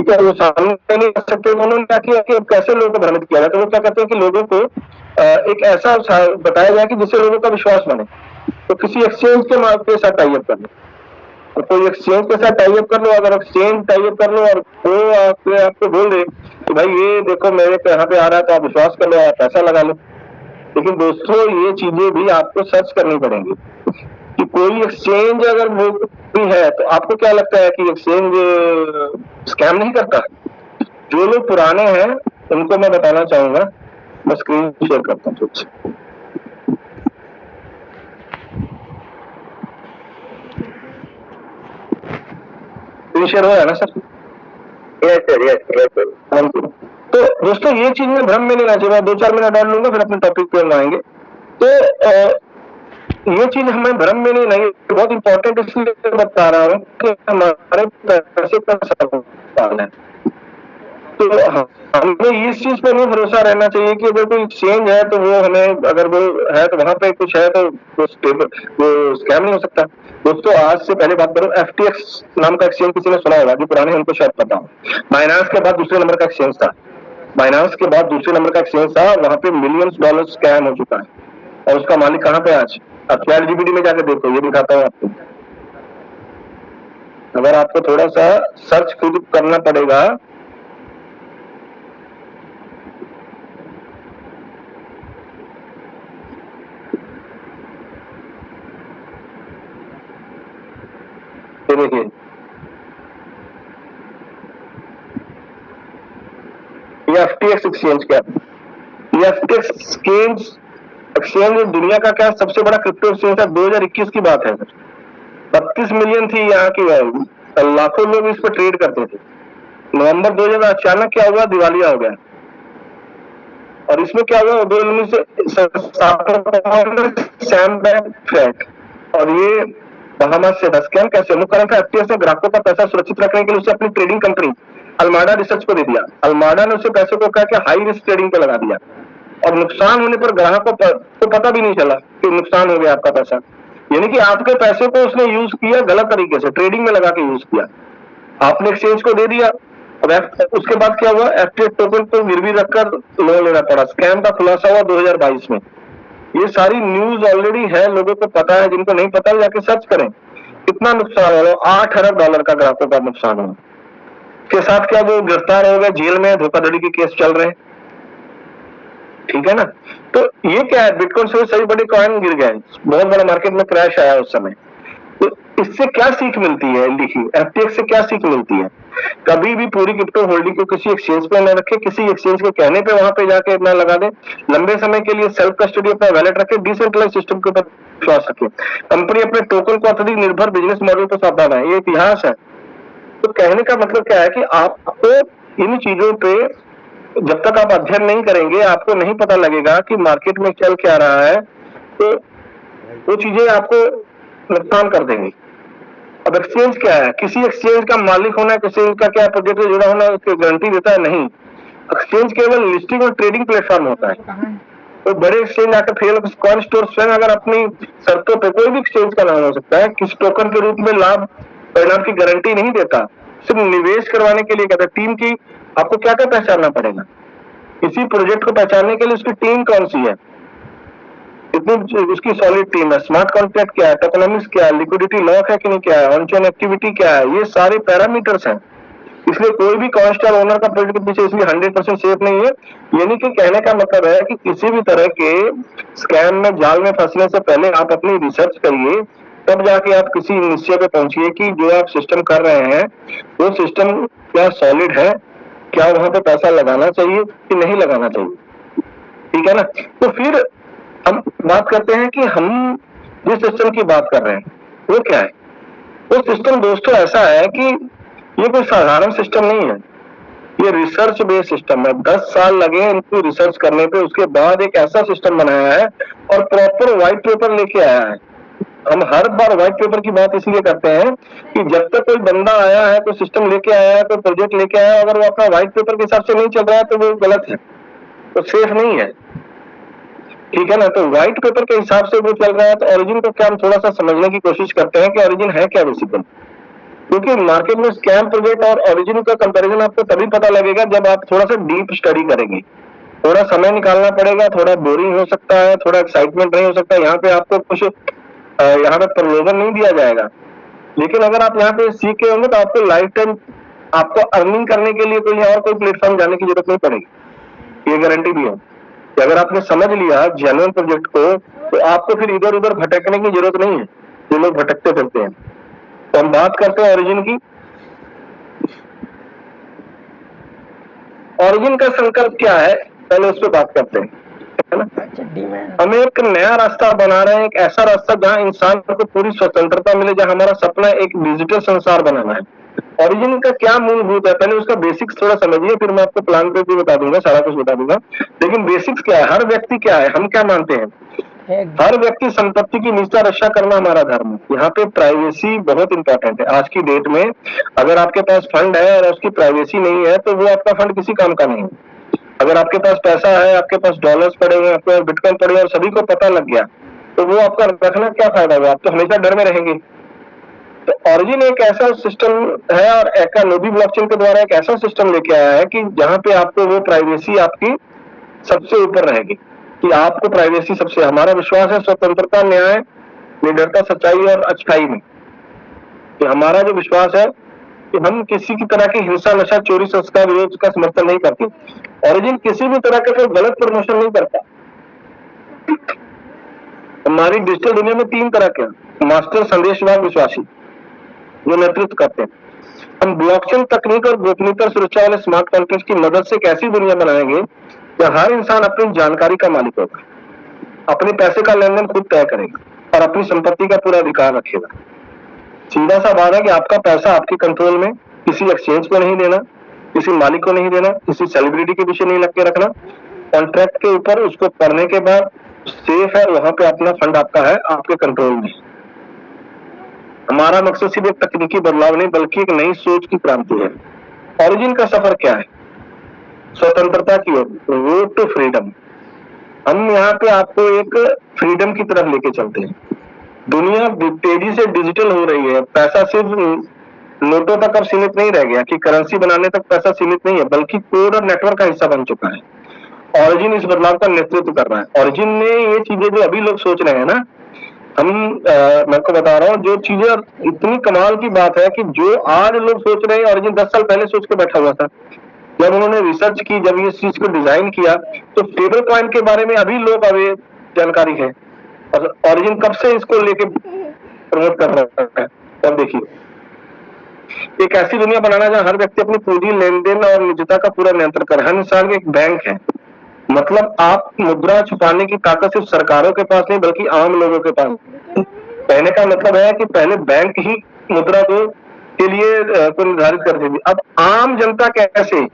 ठीक है, वो सामने नहीं कर सकते। उन्होंने क्या किया कि कैसे लोगों को भ्रमित किया जाए, तो वो क्या कहते हैं कि लोगों को एक ऐसा बताया जाए कि जिससे लोगों का विश्वास बने। तो किसी एक्सचेंज के साथ टाइप कर लो, तो कोई एक्सचेंज के साथ टाइप कर लो। अगर एक्सचेंज टाइप कर लो और वो आपको बोल दे कि भाई ये देखो मेरे यहाँ पे आ रहा है, तो आप विश्वास कर लो, आप पैसा लगा लो। लेकिन दोस्तों ये चीजें भी आपको सर्च करनी पड़ेंगी कि कोई एक्सचेंज अगर वो भी है, तो आपको क्या लगता है कि एक्सचेंज स्कैम नहीं करता? जो लोग पुराने हैं उनको मैं बताना चाहूंगा, मैं स्क्रीन शेयर करता हूँ कुछ। स्क्रीन शेयर हो रहा है ना sir? Yes sir, yes sir. तो दोस्तों ये चीज में भ्रम में नहीं रहना चाहिए। मैं 2-4 मिनट डाल लूंगा, फिर अपने टॉपिक पे हम आएंगे। तो ये चीज हमें भ्रम में नहीं, बहुत इंपॉर्टेंट इसलिए बता रहा हूँ कि हमारे पैसे का सवाल है। तो हमें इस चीज पर नहीं भरोसा रहना चाहिए कि अगर कोई एक्सचेंज है तो वो हमें, अगर वो है तो वहां पे कुछ है तो वो स्कैम नहीं हो सकता। दोस्तों आज से पहले बात करूं, FTX नाम का एक्सचेंज किसी ने सुना होगा, जो पुराने उनको शायद पता हो। बाइनांस के बाद दूसरे नंबर का एक्सचेंज था, बाइनांस के बाद दूसरे नंबर का एक्सचेंज था, वहां पे मिलियंस डॉलर स्कैम हो चुका है। और उसका मालिक कहाँ पे आज? आप ChatGPT में जाकर देखो, ये दिखाता हूँ आपको। अगर आपको थोड़ा सा सर्च खुद करना पड़ेगा, देखिए FTX एक्सचेंज क्या है। FTX एक्सचेंज दुनिया का क्या सबसे बड़ा क्रिप्टो एक्सचेंज है। 2021 की बात है सर, 32 मिलियन थी यहाँ की वैल्यू, लाखों लोग इस पर ट्रेड करते थे। नवंबर 2000 अचानक क्या हुआ, दिवालिया हो गया। और इसमें क्या हुआ, 2019 सैम बैक-फ्रैंक, और ये बहामास से था। स्कैम कैसे? मुख्य कारण था FTX ने ग्राहकों का पैसा सुरक्षित रखने के लिए उसे अपनी ट्रेडिंग कंपनी अल्माडा रिसर्च को दे दिया। अल्माडा ने उसे पैसे को कहा कि हाई रिस्क ट्रेडिंग पे लगा दिया, और नुकसान होने पर ग्राहकों को पता भी नहीं चला कि नुकसान हो गया आपका पैसा। यानी कि आपके पैसे को उसने यूज किया गलत तरीके से, ट्रेडिंग में लगा के यूज किया, आपने एक्सचेंज को दे दिया। अब उसके बाद क्या हुआ, FTX टोकन को गिरवी रखकर लोन लेना पड़ा। स्कैम का खुलासा हुआ 2022 में। ये सारी न्यूज ऑलरेडी है, लोगों को पता है, जिनको नहीं पता जाके सर्च करें। कितना नुकसान हुआ, $8 अरब का ग्राहकों का नुकसान हुआ। के साथ क्या वो गिरफ्तार हो गए, जेल में धोखाधड़ी के केस चल रहे हैं, ठीक है ना। तो ये क्या है, बिटकॉइन से सभी बड़े कॉइन गिर गए, बहुत बड़ा मार्केट में क्रैश आया उस समय। तो इससे क्या सीख मिलती है, लिखी FTX से क्या सीख मिलती है? कभी भी पूरी क्रिप्टो होल्डिंग को किसी एक्सचेंज पे न रखे, किसी एक्सचेंज के कहने पे वहां पे जाके न लगा दे। लंबे समय के लिए सेल्फ कस्टडी अपना वैलेट रखे, डिसेंट्रलाइज सिस्टम के ऊपर विश्वास रखे। कंपनी अपने टोकन को अत्यधिक निर्भर बिजनेस मॉडल पर सावधान है, ये इतिहास है। तो कहने का मतलब क्या है कि आपको इन चीजों पे जब तक आप अध्ययन नहीं करेंगे, आपको नहीं पता लगेगा कि मार्केट में चल क्या रहा है, तो वो चीजें आपको नुकसान कर देंगी। अब एक्सचेंज क्या है, किसी एक्सचेंज का मालिक होना, किसी का क्या प्रोजेक्ट से जुड़ा होना उसकी गारंटी देता है? नहीं। एक्सचेंज केवल लिस्टिंग और ट्रेडिंग प्लेटफॉर्म होता है। तो बड़े एक्सचेंज आकर फेल, कॉइन स्टोर स्वयं अगर अपनी शर्तों पे, कोई भी एक्सचेंज का नाम हो सकता है, किस टोकन के रूप में लाभ परिणाम की गारंटी नहीं देता, सिर्फ निवेश करवाने के लिए कहता है। टीम की आपको क्या क्या पहचानना पड़ेगा, किसी प्रोजेक्ट को पहचानने के लिए उसकी टीम कौन सी है, कितनी उसकी सॉलिड टीम है, स्मार्ट कॉन्ट्रैक्ट क्या है, टोकनॉमिक्स क्या है, लिक्विडिटी लॉक है कि नहीं क्या है, ऑन चेन एक्टिविटी क्या है, ये सारे पैरामीटर्स हैं। इसलिए कोई भी कॉइन स्टार ओनर का प्रोजेक्ट के पीछे इसलिए 100% सेफ नहीं है। यानी कि कहने का मतलब है कि किसी भी तरह के स्कैम में, जाल में फंसने से पहले आप अपनी रिसर्च करिए, तब जाके आप किसी निश्चय पे पहुंचिए कि जो आप सिस्टम कर रहे हैं वो सिस्टम क्या सॉलिड है, क्या वहां पे पैसा लगाना चाहिए कि नहीं लगाना चाहिए, ठीक है ना। तो फिर हम बात करते हैं कि हम जिस सिस्टम की बात कर रहे हैं वो क्या है। वो सिस्टम दोस्तों ऐसा है कि ये कोई साधारण सिस्टम नहीं है, ये रिसर्च बेस्ड सिस्टम है। 10 साल लगे इनको रिसर्च करने पे, उसके बाद एक ऐसा सिस्टम बनाया है और प्रॉपर व्हाइट पेपर लेके आया है। हम हर बार व्हाइट पेपर की बात इसलिए करते हैं कि जब तक कोई बंदा आया है, कोई सिस्टम लेके आया है, कोई प्रोजेक्ट लेके आया है, अगर वो अपना व्हाइट पेपर के हिसाब से नहीं चल रहा है तो वो गलत है, तो सेफ नहीं है, ठीक है ना। तो व्हाइट पेपर के हिसाब से वो चल रहा है। तो ओरिजिन को क्या हम थोड़ा सा समझने की कोशिश करते हैं कि ओरिजिन है क्या बेसिकली। क्योंकि मार्केट में स्कैम प्रोजेक्ट और ओरिजिन का कंपैरिजन आपको तभी पता लगेगा जब आप थोड़ा सा डीप स्टडी करेंगे। थोड़ा समय निकालना पड़ेगा, थोड़ा बोरिंग हो सकता है, थोड़ा एक्साइटमेंट नहीं हो सकता है, यहाँ पे आपको कुछ यहाँ पे प्रलोभन नहीं दिया जाएगा। लेकिन अगर आप यहाँ पे सीख के होंगे तो आपको लाइफ टाइम आपको अर्निंग करने के लिए कोई और कोई प्लेटफॉर्म जाने की जरूरत नहीं पड़ेगी। ये गारंटी भी है कि अगर आपने समझ लिया जेन्युइन प्रोजेक्ट को तो आपको फिर इधर उधर भटकने की जरूरत नहीं है, जो लोग भटकते फिरते हैं। तो हम बात करते हैं ओरिजिन की। ओरिजिन का संकल्प क्या है, पहले उस पर बात करते हैं, है ना। हम एक नया रास्ता बना रहे हैं, एक ऐसा रास्ता जहां इंसान को पूरी स्वतंत्रता मिले, जहां हमारा सपना एक डिजिटल संसार बनाना है। ओरिजिन का क्या मूलभूत है, पहले उसका बेसिक्स थोड़ा समझिए, फिर मैं आपको प्लान पे भी बता दूंगा, सारा कुछ बता दूंगा। लेकिन बेसिक्स क्या है, हर व्यक्ति क्या है, हम क्या मानते हैं, हर व्यक्ति संपत्ति की निजता रक्षा करना हमारा धर्म है। यहाँ पे प्राइवेसी बहुत इंपॉर्टेंट है। आज की डेट में अगर आपके पास फंड है और उसकी प्राइवेसी नहीं है तो वो आपका फंड किसी काम का नहीं है। अगर आपके पास पैसा है, आपके पास डॉलर्स पड़े हुए, आपके पास बिटकॉइन पड़े हुए और सभी को पता लग गया तो वो आपका रखना क्या फायदा हुआ, आप तो हमेशा डर में रहेंगे। तो ओरिजिन एक ऐसा सिस्टम है और नोबी ब्लॉकचेन के द्वारा एक ऐसा सिस्टम लेके आया है कि जहां पे आपको वो प्राइवेसी आपकी सबसे ऊपर रहेगी, कि आपको प्राइवेसी सबसे, हमारा विश्वास है स्वतंत्रता, न्याय, निडरता, सच्चाई और अच्छाई में। कि हमारा जो विश्वास है कि हम किसी की तरह की हिंसा, नशा, चोरी, संस्कार विरोध का समर्थन नहीं करते। ओरिजिन किसी भी तरह का कोई गलत प्रमोशन नहीं करता। हमारी डिजिटल दुनिया में 3 तरह के मास्टर, संदेशवाहक, विश्वासी, जो नेतृत्व करते हैं। हम ब्लॉकचेन तकनीक और गोपनीयता सुरक्षा वाले स्मार्ट कॉन्ट्रैक्ट की मदद से एक ऐसी दुनिया बनाएंगे जहां हर इंसान अपनी जानकारी का मालिक होगा, अपने पैसे का लेन देन खुद तय करेगा और अपनी संपत्ति का पूरा अधिकार रखेगा। सीधा सा बात है कि आपका पैसा आपके कंट्रोल में, किसी एक्सचेंज को नहीं देना, किसी मालिक को नहीं देना, किसी सेलिब्रिटी के पीछे नहीं लग के रखना। कॉन्ट्रैक्ट के ऊपर उसको पढ़ने के बाद सेफ है, वहां पे अपना फंड आपका है, आपके कंट्रोल में। हमारा मकसद सिर्फ एक तकनीकी बदलाव नहीं बल्कि एक नई सोच की क्रांति है। ओरिजिन का सफर क्या है, स्वतंत्रता की ओर, रोड टू फ्रीडम। हम यहाँ पे आपको एक फ्रीडम की तरफ लेके चलते हैं। दुनिया तेजी से डिजिटल हो रही है, पैसा सिर्फ नोटों तक अब सीमित नहीं रह गया कि करेंसी बनाने तक पैसा सीमित नहीं है, बल्कि कोड और नेटवर्क का हिस्सा बन चुका है। ओरिजिन इस बदलाव का नेतृत्व कर रहा है। ओरिजिन ने ये चीजें जो अभी लोग सोच रहे हैं ना, मैं आपको बता रहा हूँ, जो चीजें इतनी कमाल की बात है कि जो आज लोग सोच रहे हैं, ओरिजिन 10 साल पहले सोच के बैठा हुआ था। जब उन्होंने रिसर्च की, जब इस चीज को डिजाइन किया, तो स्टेबल कॉइन के बारे में अभी लोग अभी जानकारी है और ओरिजिन कब से इसको लेके प्रमोट कर रहा है। अब देखिए, एक ऐसी दुनिया बनाना जहां हर व्यक्ति अपनी पूंजी, लेन देन और निजता का पूरा नियंत्रण करे। हर इंसान एक बैंक है, मतलब आप मुद्रा छुपाने की ताकत सिर्फ सरकारों के पास नहीं बल्कि आम लोगों के पास। कहने का मतलब है कि पहले बैंक ही मुद्रा को के लिए को निर्धारित करती थी, अब आम जनता कैसे,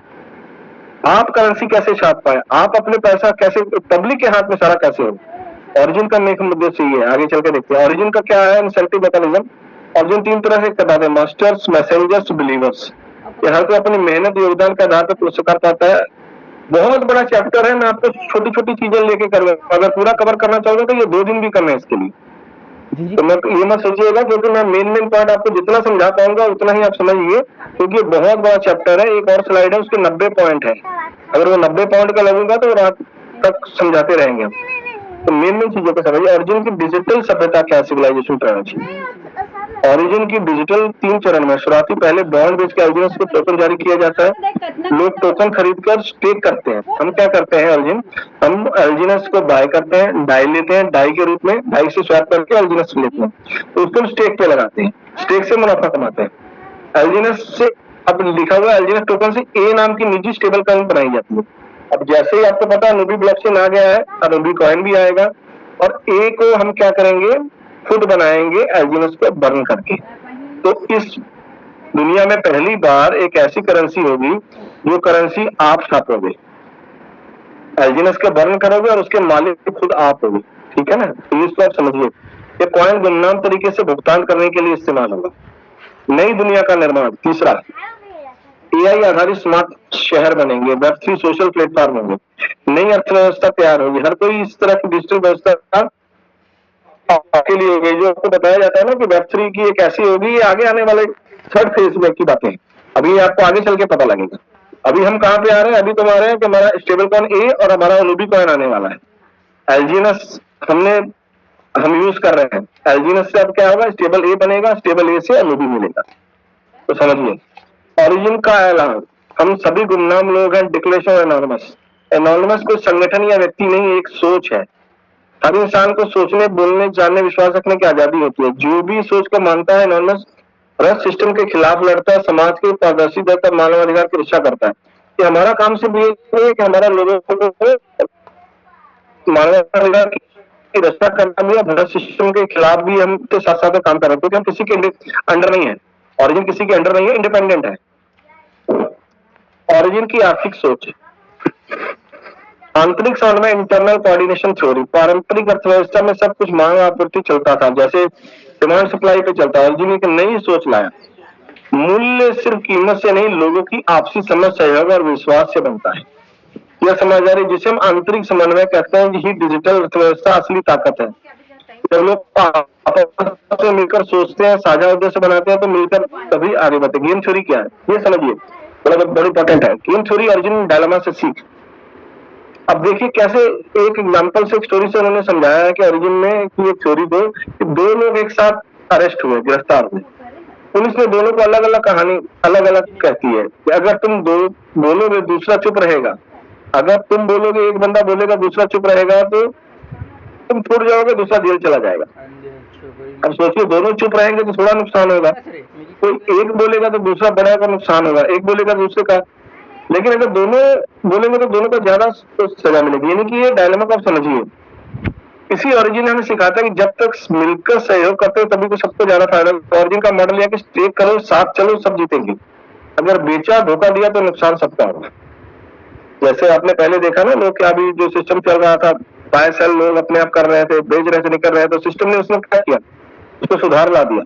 आप करेंसी कैसे छाप पाए, आप अपने पैसा कैसे पब्लिक के हाथ में सारा कैसे हो। ओरिजिन का मेक मुद्दे से ये है, आगे चल के देखते हैं। ओरिजिन का क्या है इंसेंटिव मैकेनिज्म। ओरिजिन 3 तरह से करता है, मास्टर्स, मैसेंजर्स, बिलीवर्स। हर कोई अपनी मेहनत, योगदान के आधार पर पुरस्कार पाता है। बहुत बड़ा चैप्टर है, मैं आपको छोटी छोटी चीजें लेके करूंगा, अगर पूरा कवर करना चाहोगे तो ये 2 दिन भी करना है इसके लिए। तो मैं ये मत सोचिएगा, क्योंकि मैं मेन पॉइंट आपको जितना समझा पाऊंगा उतना ही आप समझिए, क्योंकि बहुत बड़ा चैप्टर है। एक और स्लाइड है, उसके 90 पॉइंट है, अगर वो 90 पॉइंट का लगेगा तो रात तक समझाते रहेंगे। तो मेन चीजों को समझिए। ओरिजिन की डिजिटल सभ्यता क्या, सिविलाइजेशन ट्रांजिशन। ओरिजिन की डिजिटल 3 चरण में, शुरुआती पहले बॉन्ड बेच के एल्जिनस को टोकन जारी किया जाता है। लोग टोकन खरीदकर स्टेक करते हैं। हम क्या करते हैं, ओरिजिन, हम एल्जिनस को बाय करते हैं, डाई लेते हैं, डाई के रूप में डाई से स्वैप करके एल्जिनस लेते हैं, तो उसको स्टेक पे लगाते हैं, स्टेक से मुनाफा कमाते हैं। एल्जिनस से अब लिखा हुआ एल्जिनस टोकन से ए नाम की निजी स्टेबल कॉइन बनाई जाती है। अब जैसे ही आपको पता है नोबी ब्लॉकचेन आ गया है, अब नोबी कॉइन भी आएगा और ए को हम क्या करेंगे, खुद बनाएंगे एल्जिनस को बर्न करके। तो इस दुनिया में पहली बार एक ऐसी करेंसी होगी जो करेंसी आप छापोगे, एल्जिनस का बर्न करोगे और उसके मालिक खुद आप होगे, ठीक है ना। तो इसको आप समझिए, ये कॉइन गुमनाम तरीके से भुगतान करने के लिए इस्तेमाल होगा। नई दुनिया का निर्माण, तीसरा, एआई आधारित स्मार्ट शहर बनेंगे, वेब3 सोशल प्लेटफॉर्म होंगे, नई अर्थव्यवस्था तैयार होगी। हर कोई इस तरह की डिजिटल व्यवस्था के लिए हो गई, जो आपको बताया जाता है ना कि वेब3 की एक ऐसी होगी, ये आगे आने वाले थर्ड फेज में की बातें हैं। अभी आपको आगे चल के पता लगेगा। अभी हम कहाँ पे आ रहे हैं? अभी तो आ रहे हैं कि हमारा स्टेबल कॉइन ए और हमारा ओनूबी कॉइन आने वाला है। एलजीएनएस हम यूज कर रहे हैं। एलजीएनएस से अब क्या होगा? स्टेबल ए बनेगा, स्टेबल ए से ओनूबी मिलेगा। तो समझिए ओरिजिन का ऐलान, हम सभी गुमनाम लोग हैं। डिक्लेरेशन एनोनिमस, एनोनिमस कोई संगठन या व्यक्ति नहीं, एक सोच है। हर इंसान को सोचने, बोलने, जानने, विश्वास रखने की आजादी होती है। जो भी सोच को मानता है एनोनिमस रस सिस्टम के खिलाफ लड़ता है, समाज के पारदर्शी देता, मानवाधिकार की रक्षा करता है। कि हमारा काम सिर्फ ये नहीं है कि हमारा लोगों को मानवाधिकार की रक्षा करना भी है, भारत सिस्टम के खिलाफ भी हम के साथ साथ काम कर रहे हैं, क्योंकि हम किसी के अंडर नहीं है। ओरिजिन किसी के अंडर नहीं है, इंडिपेंडेंट है। ओरिजिन की आर्थिक सोच, आंतरिक समन्वय, इंटरनल कोऑर्डिनेशन थ्योरी। पारंपरिक अर्थव्यवस्था में सब कुछ मांग आपूर्ति चलता था, जैसे डिमांड सप्लाई पे चलता है। ओरिजिन एक नई सोच लाया, मूल्य सिर्फ कीमत से नहीं, लोगों की आपसी समझ, सहयोग और विश्वास से बनता है। यह समझदारी जिसे हम आंतरिक समन्वय कहते हैं, यही डिजिटल अर्थव्यवस्था असली ताकत है। जब लोग आपस में मिलकर सोचते हैं, साझा उद्देश्य बनाते हैं, तो मिलकर तभी आगे बढ़ते। गेम थ्योरी क्या है ये समझिए, बड़ा इंपॉर्टेंट है। गेम थ्योरी ओरिजिन डायलेमा से सीख। अब देखिए कैसे एक एग्जांपल से, एक स्टोरी से उन्होंने समझाया है कि ओरिजिन में की एक थ्योरी दो कि दो लोग एक साथ अरेस्ट हुए, गिरफ्तार हुए। पुलिस ने दोनों को अलग अलग कहानी अलग अलग कहती है कि अगर तुम दो बोलोगे दूसरा चुप रहेगा, अगर तुम बोलोगे, एक बंदा बोलेगा दूसरा चुप रहेगा, तो तुम छूट जाओगे, दूसरा जेल चला जाएगा। अब सोचिए दोनों चुप रहेंगे तो थोड़ा नुकसान होगा, कोई एक बोलेगा तो दूसरा बड़ा का नुकसान होगा, एक बोलेगा दूसरे का। लेकिन अगर दोनों बोलेंगे तो दोनों को ज्यादा सजा मिलेगी। यानी कि ये डायलेमा को आप समझिए। इसी ओरिजिन हमें सिखाता है कि जब तक मिलकर सहयोग करते हो तभी तो सबको ज्यादा फायदा। ओरिजिन का मॉडल है कि स्टेक करो, साथ चलो, सब जीतेंगे। अगर बेचा, धोखा दिया तो नुकसान सबका होगा। जैसे आपने पहले देखा ना, लोग क्या अभी जो सिस्टम चल रहा था, बाय सेल लोग अपने आप कर रहे थे, बेच रहे थे, नहीं कर रहे थे, तो सिस्टम ने उसमें क्या किया? उसको सुधार ला दिया।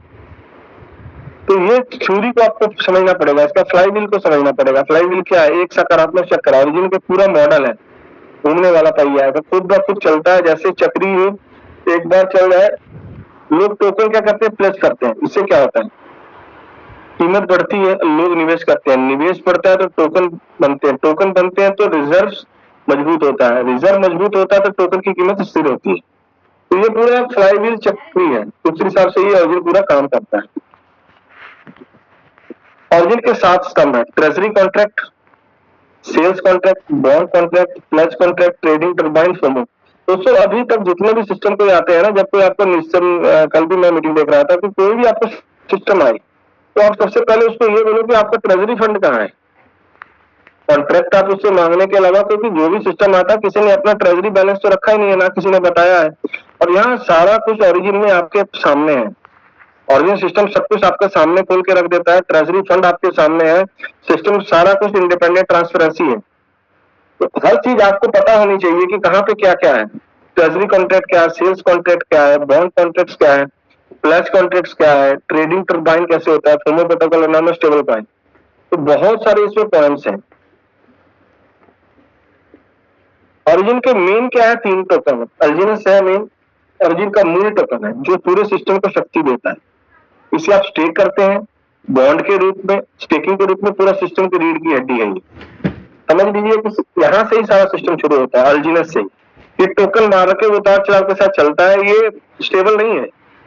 तो ये थ्योरी को आपको समझना पड़ेगा, इसका फ्लाई व्हील को समझना पड़ेगा। फ्लाई व्हील क्या है? एक सकारात्मक चक्र। ओरिजिन का पूरा मॉडल है, घूमने वाला पहिया है, तो खुद ब खुद चलता है। जैसे चक्री युग एक बार चल जाए, लोग टोकन क्या करते हैं? प्लेस करते हैं। इससे क्या होता है? कीमत बढ़ती है, लोग निवेश करते हैं, निवेश बढ़ता है तो टोकन बनते हैं, टोकन बनते हैं तो रिजर्व मजबूत होता है, रिजर्व मजबूत होता है तो टोकन की कीमत स्थिर होती है। तो ये पूरा फ्लाई व्हील चक्री है, उस हिसाब से ये ओरिजिन पूरा काम करता है। ओरिजिन के 7 स्तंभ है: treasury contract, sales contract, bond contract, pledge contract, trading turbine, FOMO. दोस्तों अभी तक जितने भी सिस्टम कोई आते हैं ना, जब कोई आपको कल भी मैं मीटिंग देख रहा था कि कोई भी आपको सिस्टम आए तो आप सबसे पहले उसको ये बोलो कि आपका ट्रेजरी फंड कहाँ है। कॉन्ट्रैक्ट आप उससे मांगने के अलावा, क्योंकि जो भी सिस्टम आता है किसी ने अपना ट्रेजरी बैलेंस तो रखा ही नहीं है, ना किसी ने बताया है। और यहाँ सारा कुछ ओरिजिन में आपके सामने है। ओरिजिन सिस्टम सब कुछ आपके सामने खोल के रख देता है, ट्रेजरी फंड आपके सामने है, सिस्टम सारा कुछ इंडिपेंडेंट ट्रांसपेरेंसी है। तो हर चीज आपको पता होनी चाहिए कि कहाँ पे क्या क्या है। ट्रेजरी कॉन्ट्रैक्ट क्या है, सेल्स कॉन्ट्रैक्ट क्या है, बॉन्ड कॉन्ट्रैक्ट क्या है, प्लेज कॉन्ट्रैक्ट क्या है, ट्रेडिंग टर्बाइन कैसे होता है, FOMO protocol, anonymous stable coin. तो बहुत सारे इसमें पॉइंट्स हैं। ओरिजिन के मेन क्या है? 3 टोकन ओरिजिनस है मेन। ओरिजिन का मूल टोकन है जो पूरे सिस्टम को शक्ति देता है। इसे आप स्टेक करते हैं बॉन्ड के रूप में, स्टेकिंग के रूप में। पूरा सिस्टम की रीढ़ की हड्डी है ये। समझ लीजिए कि यहाँ से ही सारा सिस्टम शुरू होता है, ओरिजिनस से। ये टोकन मार के उतार चढ़ाव के साथ चलता है, ये स्टेबल नहीं है,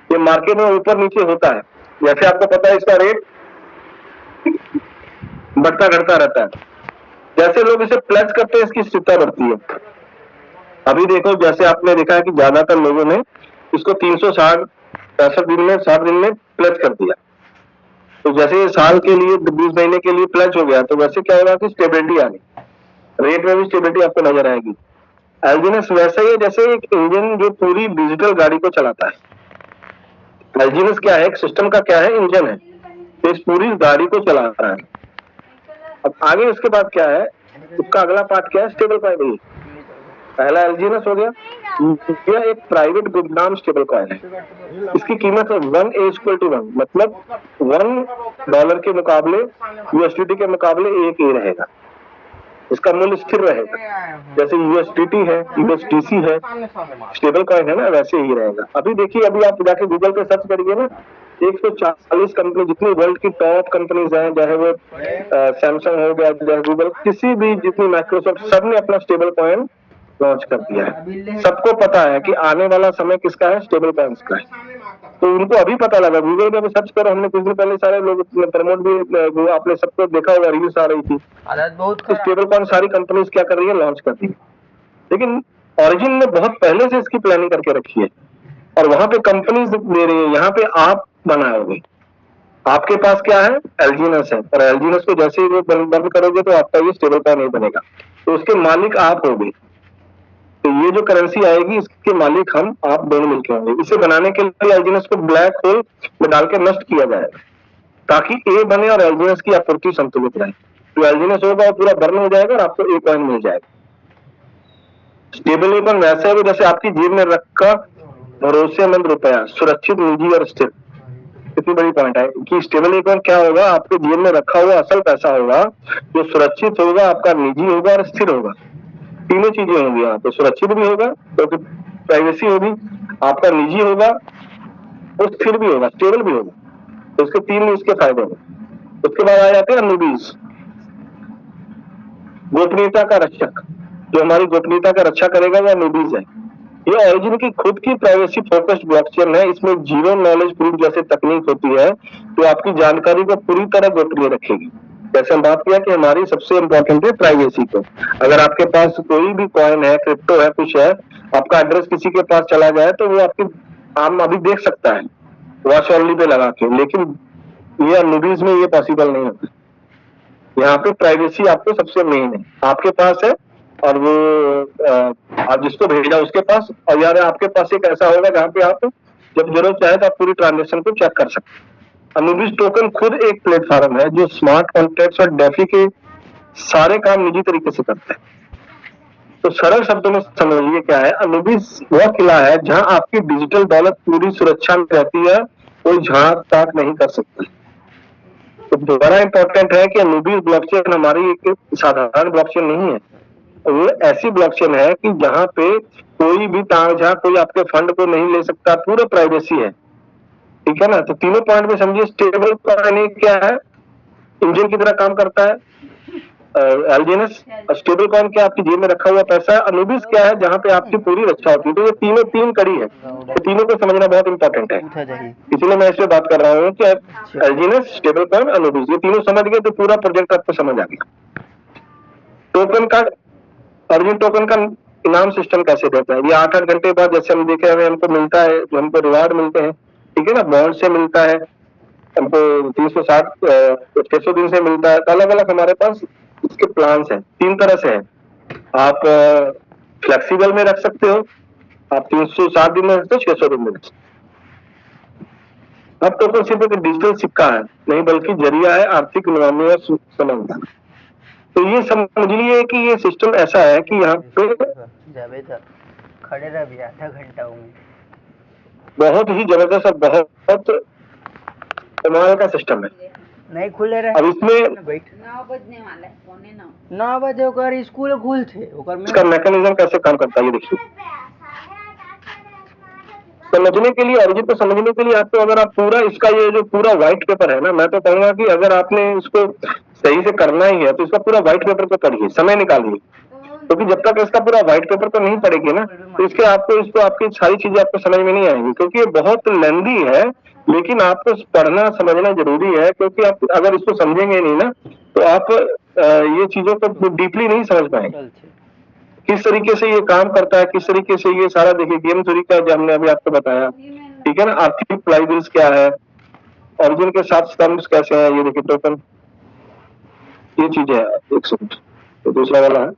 ये मार्केट में ऊपर नीचे होता है। जैसे आपको पता है इसका रेट बढ़ता घटता रहता है। जैसे लोग इसे प्लेज करते हैं इसकी स्थिरता बढ़ती है। अभी देखो, जैसे आपने देखा है कि ज्यादातर लोगों ने इसको 360 65 दिन में 60 दिन में प्लेज कर दिया। तो जैसे साल के लिए 20 महीने के लिए प्लेज हो गया, तो वैसे क्या होगा कि स्टेबिलिटी आ गई, रेट में भी स्टेबिलिटी आपको नजर आएगी। एल्जीनस वैसा ही है जैसे एक इंजन जो पूरी डिजिटल गाड़ी को चलाता है। एल्जीनस क्या है? एक सिस्टम का क्या है? इंजन है, तो इस पूरी गाड़ी को चला रहा है। अब आगे उसके बाद क्या है? उसका अगला पार्ट क्या है? Stable coin. पहला एल्जीनस हो गया, यह एक प्राइवेट गुमनाम स्टेबल कॉइन है। इसकी कीमत है 1 मतलब $1 के मुकाबले, यूएसडीटी के मुकाबले एक ए रहेगा। इसका मूल्य स्थिर रहेगा, जैसे यूएसडीटी है, यूएसडीसी है, स्टेबल कॉइन है ना, वैसे ही रहेगा। अभी देखिए, अभी आप जाके गूगल पे सर्च करिए ना, 140 कंपनी, जितनी वर्ल्ड की टॉप कंपनीज हैं, चाहे वो सैमसंग हो गया, चाहे गूगल, किसी भी, जितनी माइक्रोसॉफ्ट, सब ने अपना स्टेबल कॉइन लॉन्च कर दिया है। सबको पता है कि आने वाला समय किसका है, स्टेबल कॉइन्स का है। तो उनको अभी पता लगा, गूगल पे सर्च करो, हमने कुछ दिन पहले सारे लोग प्रमोट भी, आपने सबको देखा होगा, रील्स आ रही थी। स्टेबल कॉइन सारी कंपनीज क्या कर रही है, लॉन्च कर रही है। लेकिन ओरिजिन ने बहुत पहले से इसकी प्लानिंग करके रखी है और वहां पे कंपनीज दे रही है, यहाँ पे आप बनाओगे। आपके पास क्या है, एलजीएनएस है, और एलजीएनएस को जैसे ही वो बंद करोगे तो आपका ये स्टेबल कॉइन नहीं बनेगा, तो उसके मालिक आप होगे। तो ये जो करेंसी आएगी, इसके मालिक हम, आप दोनों मिलकर होंगे। इसे बनाने के लिए एलजीएनएस को ब्लैक होल में डाल के नष्ट किया जाएगा, ताकि ए बने और एलजीएनएस की आपूर्ति संतुलित रहे। तो एलजीएनएस होगा वो पूरा बर्न हो जाएगा और आपको ए कॉइन मिल जाएगा। स्टेबल कॉइन वैसे है जैसे आपकी जेब में रखा भरोसेमंद रुपया, सुरक्षित, निजी और स्थिर। कितनी बड़ी पॉइंट है कि स्टेबल कॉइन क्या होगा, आपके जेब में रखा हुआ असल पैसा होगा, जो सुरक्षित होगा, आपका निजी होगा और स्थिर होगा। तीनों चीजें होंगी यहाँ पे, सुरक्षित भी होगा क्योंकि प्राइवेसी होगी, आपका निजी होगा, वो स्थिर भी होगा, स्टेबल भी होगा। तो इसके तीन इसके फायदे हैं। उसके बाद आ जाते हैं अनुबीज, गोपनीयता का रक्षक। जो हमारी गोपनीयता का रक्षा करेगा वो अनुबीज है। ये ओरिजिन की खुद की प्राइवेसी फोकस्ड ब्लॉकचेन है। इसमें जीरो नॉलेज प्रूफ जैसे तकनीक होती है जो आपकी जानकारी को पूरी तरह गोपनीय रखेगी। जैसे हम बात किया कि हमारी सबसे इंपॉर्टेंट है प्राइवेसी को। अगर आपके पास कोई भी कॉइन है, क्रिप्टो है, कुछ है, आपका एड्रेस किसी के पास चला जाए तो वो आपकी आम अभी देख सकता है वॉच ओनली पे लगा के, लेकिन ये अनुबीज में ये पॉसिबल नहीं होता। यहाँ पे प्राइवेसी आपको सबसे मेन है, आपके पास है और वो आप जिसको भेजा उसके पास, और यार आपके पास एक ऐसा होगा जहाँ पे आप जब जरूरत चाहे तो आप पूरी ट्रांजेक्शन को चेक कर सकते हैं। अनुबीज टोकन खुद एक प्लेटफॉर्म है जो स्मार्ट कॉन्ट्रैक्ट्स और डेफी के सारे काम निजी तरीके से करता है। तो सरल शब्दों में समझिए क्या है, अनुबीज वह किला है जहां आपकी डिजिटल दौलत पूरी सुरक्षा में रहती है, कोई झांक ताक नहीं कर सकता। तो बड़ा इंपॉर्टेंट है कि अनुबीज ब्लॉकचेन हमारी एक साधारण ब्लॉकचेन नहीं है, वो ऐसी ब्लॉकचेन है कि जहां पे कोई भी ताक झांक, कोई आपके फंड को नहीं ले सकता, पूरा प्राइवेसी है। ठीक है ना। तो तीनों पॉइंट में समझिए, स्टेबल कॉइन क्या है, इंजन की तरह काम करता है। एलजीएनएस स्टेबल कॉइन क्या, आपकी जेब में रखा हुआ पैसा है। अनुबीज क्या है, जहाँ पे आपकी पूरी रक्षा होती है। तो ये तीनों तीन कड़ी है, तो तीनों को समझना बहुत इंपॉर्टेंट है, इसलिए मैं इसमें बात कर रहा हूँ कि एलजीएनएस, स्टेबल कॉइन, अनुबीज, ये तीनों समझ गए तो पूरा प्रोजेक्ट आपको समझ आ गया। टोकन का, अर्जिन टोकन का इनाम सिस्टम कैसे देता है, ये 8-8 घंटे बाद जैसे हम देखे हमें हमको मिलता है, जो हमको रिवार्ड मिलते हैं, ठीक है ना, बॉन्ड से मिलता है हमको, 360 600 दिन से मिलता है। अलग अलग हमारे पास इसके प्लान्स हैं, 3 तरह से है। आप फ्लेक्सिबल में रख सकते हो, आप 360 दिन में रखते हो, 600 दिन में रख सकते हो। अब टोकन सिर्फ एक डिजिटल सिक्का है नहीं, बल्कि जरिया है आर्थिक निगरानी और समझना। तो ये समझ लिए कि ये सिस्टम ऐसा है कि यहाँ पे खड़े रह भी आधा घंटा होंगे, बहुत ही जबरदस्त और बहुत कमाल का सिस्टम है। नहीं खुले रहे। अब इसमें 9 बजने वाला है, 9 बजे ओकर स्कूल खुल थे, ओकर इसका मैकेनिज्म कैसे काम करता है ये देखिए। समझने के लिए, ओरिजिन को समझने के लिए आपको, अगर आप पूरा इसका ये जो पूरा व्हाइट पेपर है ना, मैं तो कहूंगा कि अगर आपने इसको सही से करना ही है तो इसका पूरा व्हाइट पेपर को पढ़िए, समय निकालिए, क्योंकि जब तक इसका पूरा व्हाइट पेपर को नहीं पढ़ेगी ना तो इसके इसको आपकी सारी चीजें आपको समझ में नहीं आएंगी, क्योंकि ये बहुत लेंदी है। लेकिन आपको पढ़ना समझना जरूरी है, क्योंकि आप अगर इसको समझेंगे नहीं ना तो आप ये चीजों को डीपली नहीं समझ पाएंगे, किस तरीके से ये काम करता है, किस तरीके से ये सारा। देखिए गेम थ्योरी का जो हमने अभी आपको बताया, ठीक है ना, आर्थिक फ्लाईव्हील्स क्या है, ओरिजिन के 7 स्तंभ कैसे हैं, ये देखिए टोकन, ये चीजें है। एक सेकंड, तो दूसरा वाला है,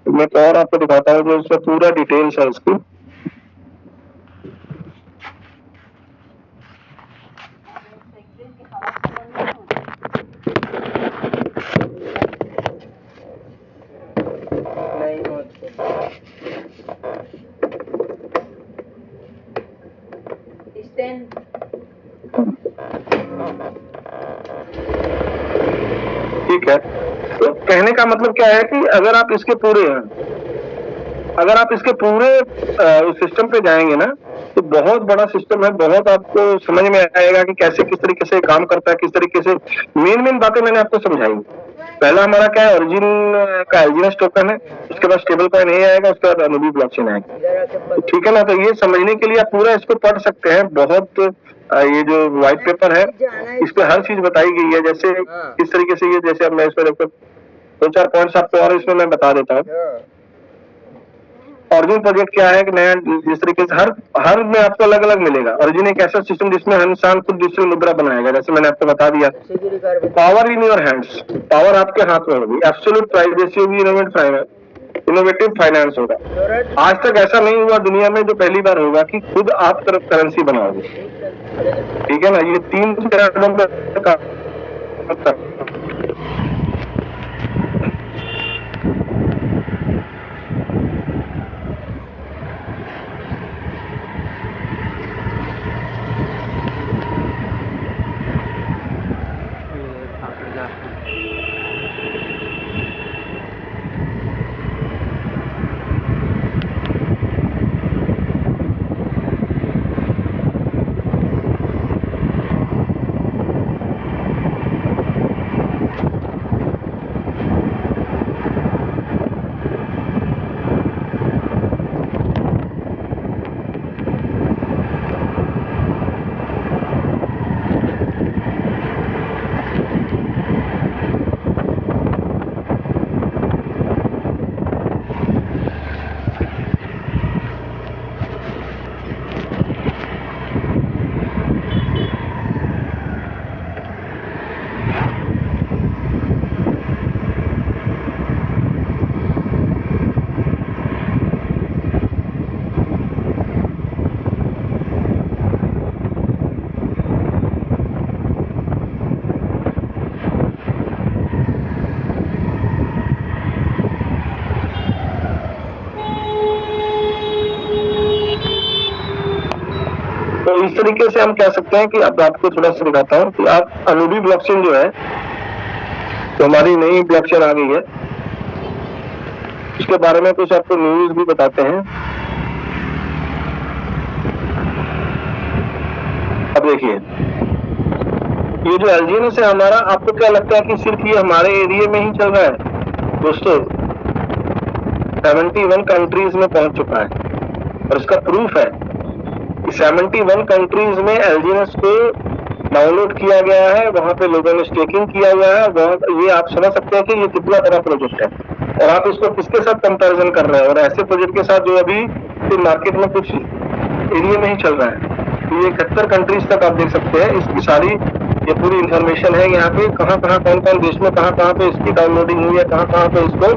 मैं और आपको दिखाता हूँ जो इसमें पूरा डिटेल्स है इसकी। ठीक है, तो कहने का मतलब क्या है कि अगर आप इसके पूरे सिस्टम पे जाएंगे ना तो बहुत बड़ा सिस्टम है, बहुत आपको समझ में आएगा कि कैसे किस तरीके से काम करता है, किस तरीके से मेन बातें मैंने आपको समझाई। पहला हमारा क्या है, ओरिजिन का एलजीएनएस टोकन है, उसके बाद स्टेबल कॉइन ये आएगा, उसके बाद अनुबी ब्लॉकचेन आएगा, ठीक है ना। तो ये समझने के लिए आप पूरा इसको पढ़ सकते हैं। बहुत ये जो व्हाइट पेपर है इस पे हर चीज बताई गई है, जैसे किस तरीके से ये, जैसे अब मैं इसमें देखो 2-4 पॉइंट्स आपको और इसमें मैं बता देता हूँ। ऑरिजिन प्रोजेक्ट क्या है कि नया, जिस तरीके से हर में आपको अलग अलग मिलेगा। ऑरिजिन एक ऐसा सिस्टम जिसमें हर इंसान खुद डिजिटल मुद्रा बनाएगा, जैसे मैंने आपको बता दिया। Power in your hands, power आपके हाथ में होगी। एब्सोल्यूट प्राइवेसी होगी, इनोवेटिव फाइनेंस होगा। आज तक ऐसा नहीं हुआ दुनिया में, जो पहली बार होगा कि खुद आप तरफ करेंसी बनाओगे, ठीक है ना। ये 3 चरणों में तो इस तरीके से हम कह सकते हैं कि अब आपको थोड़ा सा दिखाता हूँ कि आप अनुबी ब्लॉकचेन जो है, तो हमारी नई ब्लॉकचेन आ गई है, उसके बारे में कुछ आपको न्यूज भी बताते हैं। अब देखिए, ये जो एलजीएनएस है हमारा, आपको क्या लगता है कि सिर्फ ये हमारे एरिया में ही चल रहा है? दोस्तों 71 कंट्रीज में पहुंच चुका है, और इसका प्रूफ है 71 कंट्रीज में एलजीएनएस को डाउनलोड किया गया है, वहां पे लोगों ने स्टेकिंग किया हुआ है। ये आप समझ सकते हैं कि ये कितना बड़ा प्रोजेक्ट है, और आप इसको किसके साथ कंपैरिजन कर रहे हैं, और ऐसे प्रोजेक्ट के साथ जो अभी मार्केट में कुछ एरिया में ही चल रहा है। ये 71 कंट्रीज तक आप देख सकते हैं। इसकी सारी ये पूरी इंफॉर्मेशन है यहाँ पे, कहाँ कौन देश में कहाँ पे इसकी डाउनलोडिंग हुई है, कहाँ पे इसको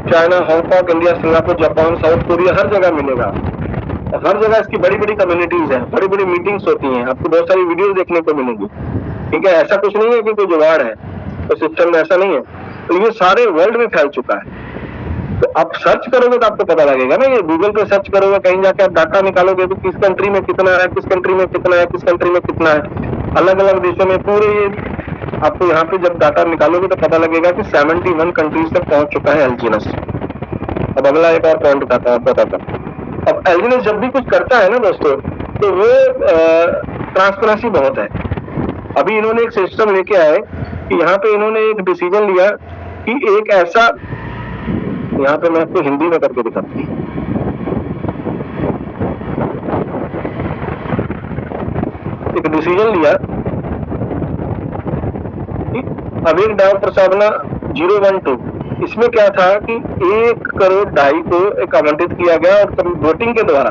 China, Hong Kong, India, Singapore, Japan, South Korea, हर जगह मिलेगा। और हर जगह इसकी बड़ी बड़ी कम्युनिटीज है, बड़ी बड़ी मीटिंग्स होती हैं, आपको बहुत सारी वीडियोस देखने को मिलेंगी, ठीक है। ऐसा कुछ नहीं है कि कोई जुगाड़ है, तो सिस्टम में ऐसा नहीं है। तो ये सारे वर्ल्ड में फैल चुका है। तो आप सर्च करोगे तो आपको पता लगेगा ना, ये गूगल पे सर्च करोगे, कहीं जाके आप डाटा निकालोगे तो किस कंट्री में कितना है, किस कंट्री में कितना है, किस कंट्री में कितना है, अलग अलग देशों में पूरे आपको यहाँ पे जब डाटा निकालोगे तो पता लगेगा कि 71 कंट्रीज तक पहुंच चुका है एलजीएनएस। अब अगला एक और पॉइंट बताता हूँ। अब एलजीएनएस जब भी कुछ करता है ना दोस्तों, तो वो ट्रांसपेरेंसी बहुत है। अभी इन्होंने एक सिस्टम लेके आए कि यहाँ पे इन्होंने एक डिसीजन लिया कि एक ऐसा, यहाँ पे मैं आपको हिंदी में करके दिखाती हूँ। एक डिसीजन लिया कि अब एक डाक प्रस्तावना 012, इसमें क्या था कि 1 करोड़ ढाई को एक आवंटित किया गया और वोटिंग के द्वारा,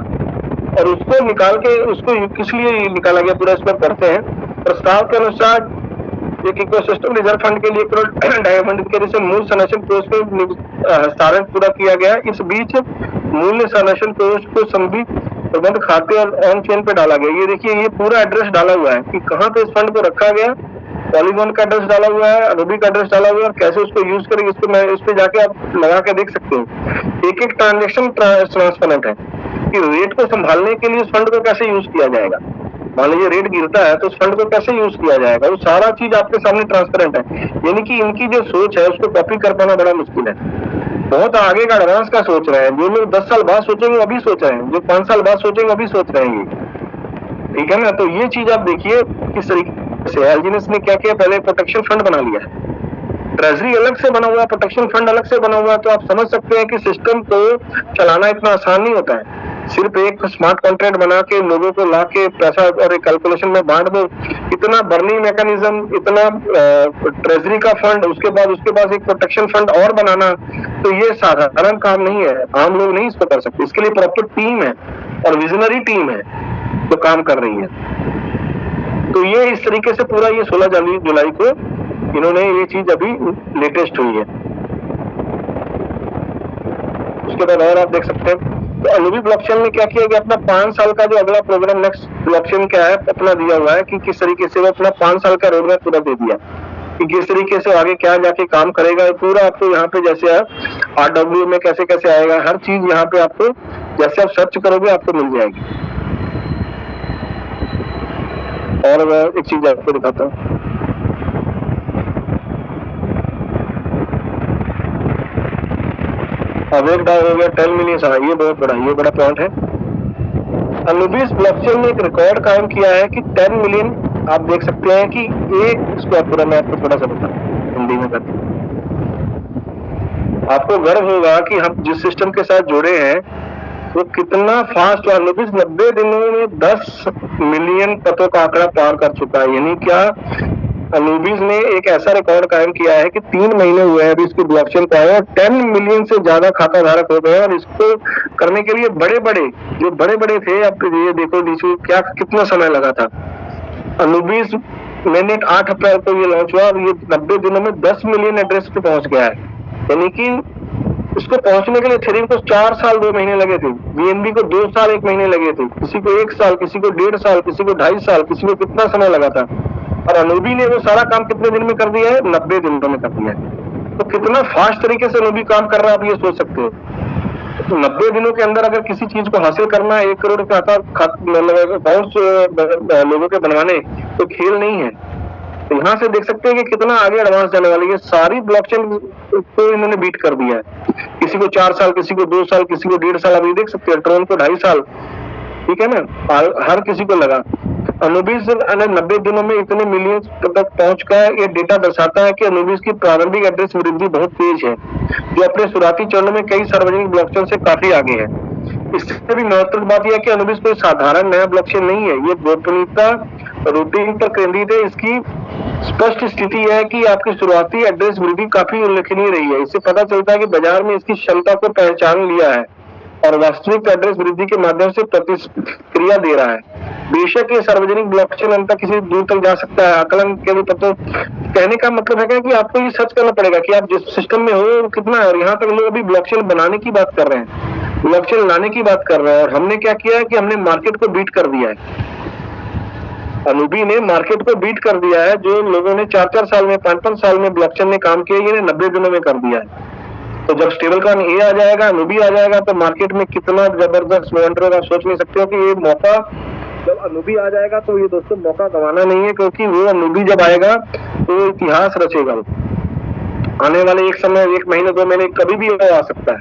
और उसको निकाल के, उसको किस लिए निकाला गया पूरा इसमें पढ़ते हैं। प्रस्ताव के अनुसार एक इकोसिस्टम रिजर्व फंड के लिए 1 करोड़ ढाई आवंटित करने से मूल संरक्षण कोष में हस्तांतरण पूरा किया गया। इस बीच मूल्य संरक्षण कोष को संबी प्रबंध खाते और ऑन चेन पे डाला गया। ये देखिए, ये पूरा एड्रेस डाला हुआ है कि कहाँ पे इस फंड को रखा गया, पॉलीगॉन का एड्रेस डाला हुआ है, अनुबी का एड्रेस डाला हुआ है, और कैसे उसको यूज करेंगे इसको मैं इस पे जाके आप लगा के देख सकते हैं। एक ट्रांजेक्शन ट्रांसपेरेंट है कि रेट को संभालने के लिए इस फंड को कैसे यूज किया जाएगा। मान लीजिए रेट गिरता है तो उस फंड को कैसे यूज किया जाएगा, वो सारा चीज आपके सामने ट्रांसपेरेंट है। यानी कि इनकी जो सोच है उसको कॉपी कर पाना बड़ा मुश्किल है। बहुत आगे का एडवांस का सोच रहे हैं। जो लोग 10 साल बाद सोचेंगे अभी सोच रहे हैं, जो 5 साल बाद सोचेंगे अभी सोच रहे हैं ये, ठीक है ना। तो ये चीज आप देखिए किस तरीके से एलजीएस ने क्या किया, पहले प्रोटेक्शन फंड बना लिया है, ट्रेजरी अलग से बना हुआ है, प्रोटेक्शन फंड अलग से बना हुआ है। तो आप समझ सकते हैं कि सिस्टम को चलाना इतना आसान नहीं होता है। सिर्फ एक स्मार्ट कॉन्ट्रैक्ट बना के लोगों को ला के पैसा और एक कैलकुलेशन में बांट दो, इतना बर्निंग मैकेनिज्म, इतना ट्रेजरी का फंड, उसके बाद एक प्रोटेक्शन फंड और बनाना, तो ये साधारण काम नहीं है, आम लोग नहीं इसको कर सकते। इसके लिए प्रॉपर टीम है और विजनरी टीम है जो काम कर रही है। तो ये इस तरीके से पूरा ये 16 जुलाई को इन्होंने ये चीज अभी लेटेस्ट हुई है। उसके बाद और आप देख सकते हैं तो अनुबी ब्लॉकचेन ने क्या किया कि अपना 5 साल का जो अगला प्रोग्राम नेक्स्ट ब्लॉकचेन क्या है अपना दिया हुआ है कि किस तरीके से वो अपना 5 साल का रोड मैप पूरा दे दिया कि किस तरीके से आगे क्या जाके काम करेगा। पूरा आपको यहाँ पे जैसे RW में कैसे कैसे आएगा, हर चीज यहाँ पे आपको जैसे आप सर्च करोगे आपको मिल जाएगी। और मैं एक चीज आपको दिखाता हूँ, अवेक डाउन हो गया 10 मिलियन, ये बहुत बड़ा पॉइंट है। अनुबीस ब्लॉकचेन ने एक रिकॉर्ड कायम किया है कि 10 मिलियन आप देख सकते हैं कि एक स्क्वायर, पूरा मैं आपको थोड़ा सा बताऊं हिंदी में करके, आपको गर्व होगा कि हम जिस सिस्टम के साथ जुड़े हैं वो कितना फास्ट। अनुबीस 90 दिनों में 10 मिलियन पतों का आंकड़ा पार कर चुका है। यानी क्या अनुबीस ने एक ऐसा रिकॉर्ड कायम किया है कि 3 महीने हुए हैं अभी इसकी ब्लॉकचेन को आया और 10 मिलियन से ज्यादा खाता धारक हो गए। और इसको करने के लिए बड़े बड़े थे, आप ये देखो नीचे क्या कितना समय लगा था। अनुबीस मैंने 8 अप्रैल को ये लॉन्च हुआ और ये 90 दिनों में 10 मिलियन एड्रेस पे पहुंच गया है। यानी कि इसको पहुंचने के लिए इथेरियम को 4 साल 2 महीने लगे थे, बीएनबी को 2 साल 1 महीने लगे थे, किसी को 1 साल, किसी को 1.5 साल, किसी को 2.5 साल, किसी को कितना समय लगा था। और अनुबी ने वो सारा काम कितने दिन में कर दिया है, 90 दिनों में कर दिया है। तो कितना फास्ट तरीके से अनुबी काम कर रहा है आप ये सोच सकते हो। तो 90 दिनों के अंदर अगर किसी चीज को हासिल करना है 1 करोड़ का अकाउंट लोगों के बनवाने, तो खेल नहीं है। तो यहाँ से देख सकते हैं कि कितना आगे एडवांस जाने वाली है। सारी ब्लॉकचेन को इन्होंने बीट कर दिया है। किसी को 4 साल, किसी को 2 साल, किसी को 1.5 साल, अभी देख सकते हैं ट्रोन को 2.5 साल, ठीक है ना, हर किसी को लगा। अनुबीस 90 दिनों में इतने मिलियन तक पहुंच का ये डेटा दर्शाता है कि अनुबीस की प्रारंभिक एड्रेस वृद्धि बहुत तेज है, जो अपने शुरुआती चरणों में कई सार्वजनिक ब्लॉकचेन से काफी आगे है। इससे भी महत्वपूर्ण बात यह है कि अनुबीस कोई साधारण नया ब्लॉकचेन नहीं है, ये गोपनीयता रूटिंग पर केंद्रित है। इसकी स्पष्ट स्थिति है कि आपकी शुरुआती एड्रेस वृद्धि काफी उल्लेखनीय रही है। इससे पता चलता है कि बाजार में इसकी क्षमता को पहचान लिया है और वास्तविक एड्रेस वृद्धि के माध्यम से प्रतिक्रिया दे रहा है। बेशक ये सार्वजनिक ब्लॉकचेन अंत तक किसी दूर तक जा सकता है, आकलन के लिए तो कहने का मतलब है कि आपको ये सर्च करना पड़ेगा कि आप जिस सिस्टम में हो वो कितना है। और यहाँ तक लोग अभी ब्लॉकचेन बनाने की बात कर रहे हैं, ब्लॉकचेन लाने की बात कर रहे हैं। और हमने क्या किया है कि हमने मार्केट को बीट कर दिया है। अनुबी ने मार्केट को बीट कर दिया है। जो लोगों ने 4-4 साल में, 5-5 साल में ब्लॉकचेन ने काम किया, ये 90 दिनों में कर दिया है। तो जब स्टेबल कॉइन ए आ जाएगा, अनुबी आ जाएगा, तो मार्केट में कितना जबरदस्त मूवमेंट होगा। सोच नहीं सकते हो कि ये मौका जब अनुबी आ जाएगा तो ये दोस्तों मौका गंवाना नहीं है, क्योंकि वो अनुबी जब आएगा तो इतिहास रचेगा। आने वाले एक समय, 1 महीने 2 महीने कभी भी आ सकता है।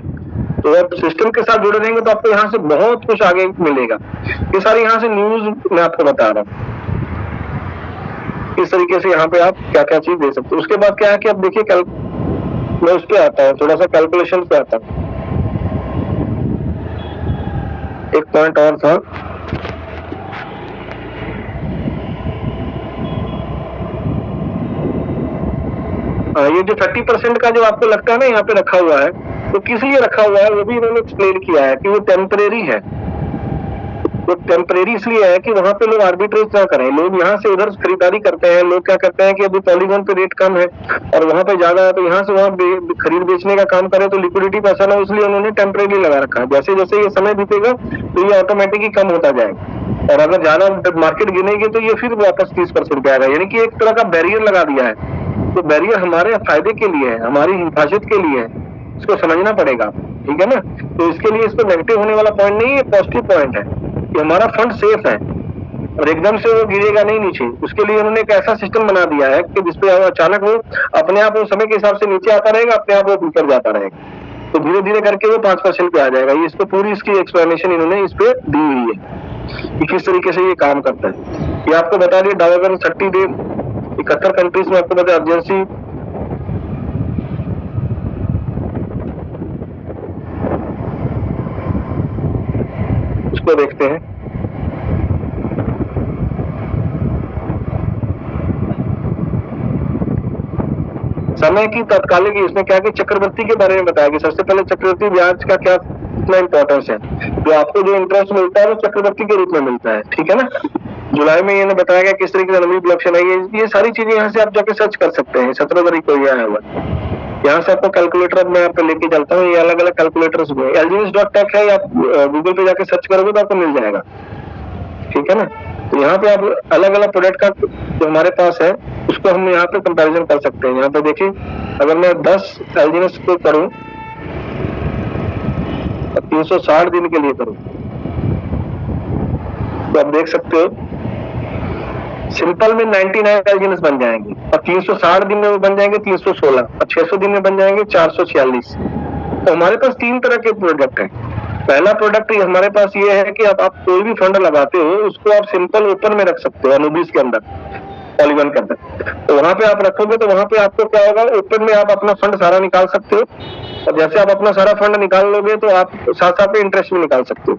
तो अब सिस्टम के साथ जुड़े रहेंगे तो आपको यहाँ से बहुत कुछ आगे मिलेगा। ये सारी यहाँ से न्यूज मैं आपको बता रहा हूँ इस तरीके से यहाँ पे आप क्या क्या चीज दे सकते हो। उसके बाद क्या है कि अब देखिए मैं उस पे आता हूँ, थोड़ा सा कैलकुलेशन पे आता हूँ। एक पॉइंट और था, ये जो 30% का जो आपको लगता है ना यहाँ पे रखा हुआ है, तो किस लिए रखा हुआ है वो भी इन्होंने एक्सप्लेन किया है कि वो टेम्परेरी है। वो टेम्परेरी इसलिए है कि वहां पे लोग आर्बिट्रेज ना करें। लोग यहाँ से उधर खरीदारी करते हैं। लोग क्या करते हैं कि अभी पॉलीगॉन पे रेट कम है और वहां पे ज्यादा है, तो यहाँ से वहां खरीद बेचने का काम करें तो लिक्विडिटी पैसा ना, इसलिए उन्होंने टेम्परेरी लगा रखा है। जैसे जैसे ये समय बीतेगा तो ये ऑटोमेटिक ही कम होता जाएगा और अगर ज्यादा मार्केट गिनेगी तो ये फिर वापस 30% पे आएगा। यानी कि एक तरह का बैरियर लगा दिया है। तो बैरियर हमारे फायदे के लिए है, हमारी हिफाजत के लिए है, इसको समझना पड़ेगा, ठीक है ना। तो इसके लिए इसको नेगेटिव होने वाला पॉइंट नहीं है, पॉजिटिव पॉइंट है कि हमारा फंड सेफ है। और एकदम से वो गिरेगा नहीं नीचे। उसके लिए उन्होंने एक ऐसा सिस्टम बना दिया है कि जिसपे अचानक वो अपने आप वो समय के हिसाब से नीचे आता रहेगा, अपने आप वो ऊपर जाता रहेगा। तो धीरे धीरे करके वो 5% पे आ जाएगा। ये इसको पूरी इसकी एक्सप्लेनेशन इन्होंने इस पे दी हुई है कि किस तरीके से ये काम करता है। ये आपको बता दिए डाउन 30 डे 71 कंट्रीज में आपको बता अर्जेंसी उसको देखते हैं। समय की तात्कालिक इसमें क्या कि चक्रवृद्धि के बारे में बताया कि सबसे पहले चक्रवृद्धि ब्याज का क्या कितना इंपॉर्टेंस है। तो आपको जो इंटरेस्ट मिलता है वो चक्रवृद्धि के रूप में मिलता है, ठीक है ना। जुलाई में ये बताया गया किस तरीके से नवीन लक्षण है। ये सारी चीजें यहाँ से आप जाके सर्च कर सकते हैं। 17 तारीख को ये आया हुआ। यहाँ से आपको कैलकुलेटर मैं आप लेके चलता हूँ। ये अलग अलग कैलकुलेटर्स हुए algenis.tech है, आप गूगल पे जाके सर्च करोगे तो आपको मिल जाएगा, ठीक है ना। तो यहाँ पे आप अलग अलग प्रोडक्ट का जो हमारे पास है उसको हम यहाँ पे कंपैरिजन कर सकते हैं। यहाँ पे देखिए अगर मैं 10 एल्जिनस को करूं 360 दिन के लिए करूं तो आप देख सकते हो सिंपल में 99 एल्जिनस बन जाएंगे और 360 दिन में वो बन जाएंगे 316 और 600 दिन में बन जाएंगे 446। तो हमारे पास 3 तरह के प्रोडक्ट हैं। पहला प्रोडक्ट हमारे पास ये है कि आप कोई भी फंड लगाते हो उसको आप सिंपल ओपन में रख सकते हो अनुबिस के अंदर, पॉलीगन के अंदर। तो वहां पे आप रखोगे तो वहां पे आपको क्या होगा, ओपन में आप अपना फंड सारा निकाल सकते हो और जैसे आप अपना सारा फंड निकाल लोगे तो आप साथ साथ में इंटरेस्ट भी निकाल सकते हो।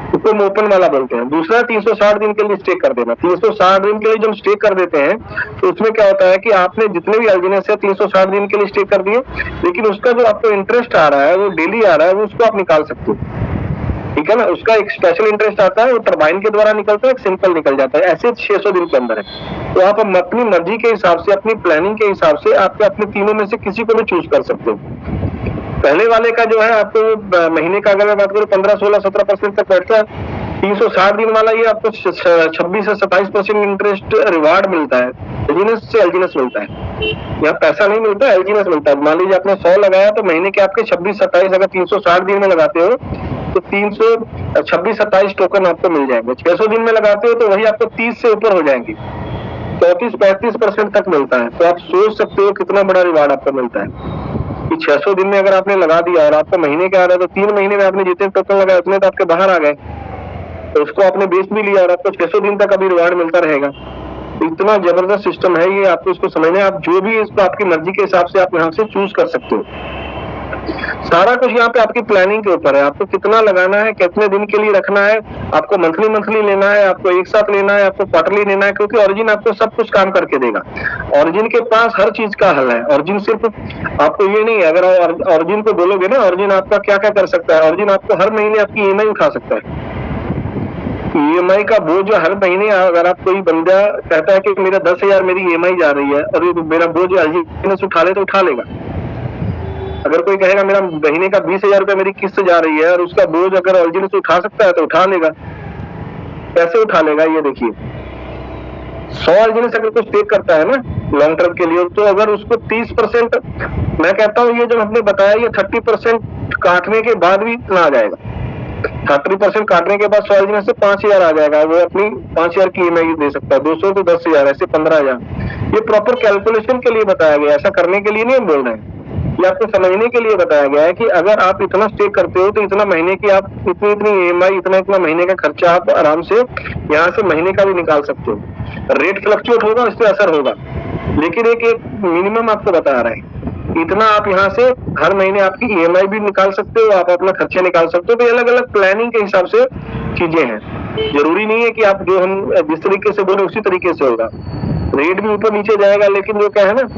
उसको हम ओपन वाला बोलते हैं। दूसरा 360 दिन के लिए स्टे कर देना। 360 दिन के लिए जब स्टे कर देते हैं तो उसमें क्या होता है कि आपने जितने भी एल्जिनस है 360 दिन के लिए स्टे कर दिए, लेकिन उसका जो आपको इंटरेस्ट आ रहा है वो डेली आ रहा है, वो उसको आप निकाल सकते हो, ठीक है ना। उसका एक स्पेशल इंटरेस्ट आता है, वो टरबाइन के द्वारा निकलता है, एक सिंपल निकल जाता है। ऐसे 600 दिन के अंदर है। तो आप अपनी मर्जी के हिसाब से, अपनी प्लानिंग के हिसाब से आपके अपने तीनों में से किसी को भी चूज कर सकते हो। पहले वाले का जो है आपको महीने का अगर मैं बात करूं 15, 16, 17% तक बैठता है। 360 दिन वाला ये आपको 26 से 27% इंटरेस्ट रिवार्ड मिलता है, एल्जिनस से एल्जिनस मिलता है। यहाँ पैसा नहीं मिलता, एल्जिनस मिलता है। मान लीजिए आपने 100 लगाया तो महीने के आपके 26-27 अगर 360 दिन में लगाते हो तो 326-27 टोकन आपको मिल जाएंगे। 600 दिन में लगाते हो तो वही आपको 30 से ऊपर हो जाएंगे, 34-35% तक मिलता है। तो आप सोच सकते हो कितना बड़ा रिवार्ड आपको मिलता है कि 600 दिन में अगर आपने लगा दिया और आपको महीने का आ रहा है तो 3 महीने में आपने जितने टोकन लगाए उतने तो आपके बाहर आ गए, तो उसको आपने बेच भी लिया और आपको 600 दिन तक अभी रिवार्ड मिलता रहेगा। इतना जबरदस्त सिस्टम है ये, आपको इसको समझना है। आप जो भी इसको आपकी मर्जी के हिसाब से आप यहाँ से चूज कर सकते हो। सारा कुछ यहाँ पे आपकी प्लानिंग के ऊपर है, आपको कितना लगाना है, कितने दिन के लिए रखना है, आपको मंथली लेना है, आपको एक साथ लेना है, आपको क्वार्टरली लेना है, क्योंकि ऑरिजिन आपको सब कुछ काम करके देगा। ऑरिजिन के पास हर चीज का हल है। ऑरिजिन सिर्फ आपको ये नहीं है, अगर ऑरिजिन को बोलोगे ना ऑरिजिन आपका क्या क्या कर सकता है, ऑरिजिन आपको हर महीने आपकी ईएमआई उठा सकता है। ईएमआई का बोझ जो हर महीने, अगर आप कोई बंदा कहता है कि मेरा 10,000 मेरी ईएमआई जा रही है और मेरा बोझ ऑरिजिन से उठा ले तो उठा लेगा। अगर कोई कहेगा मेरा महीने का 20,000 रुपया मेरी किस्त जा रही है और उसका बोझ अगर ऑरिजिन से उठा सकता है तो उठा लेगा। कैसे उठा लेगा ये देखिए, 100 ऑरिजिन से अगर कुछ टेक करता है ना लॉन्ग टर्म के लिए, तो अगर उसको 30%, मैं कहता हूँ ये जो हमने बताया ये 30% काटने के बाद भी इतना आ जाएगा। 30% काटने के बाद 100 ऑरिजिन से 5,000 आ जाएगा। वो अपनी 5,000 की ईएमआई दे सकता है, 200 तो 10,000, ऐसे 15,000। ये प्रॉपर कैलकुलेशन के लिए बताया गया, ऐसा करने के लिए नहीं बोल रहे हैं। ये आपको समझने के लिए बताया गया है कि अगर आप इतना स्टे करते हो तो इतना महीने की आप इतनी ईएमआई, इतना महीने का खर्चा आप आराम से यहाँ से महीने का भी निकाल सकते हो। रेट फ्लक्चुएट होगा, इससे असर होगा, लेकिन एक मिनिमम आपको बता रहे हैं। इतना आप यहाँ से हर महीने आपकी ईएमआई भी निकाल सकते हो, आप अपना खर्चे निकाल सकते हो। तो अलग अलग प्लानिंग के हिसाब से चीजें हैं। जरूरी नहीं है कि आप जो हम जिस तरीके से बोले उसी तरीके से होगा। रेट भी ऊपर नीचे जाएगा, लेकिन जो क्या है ना,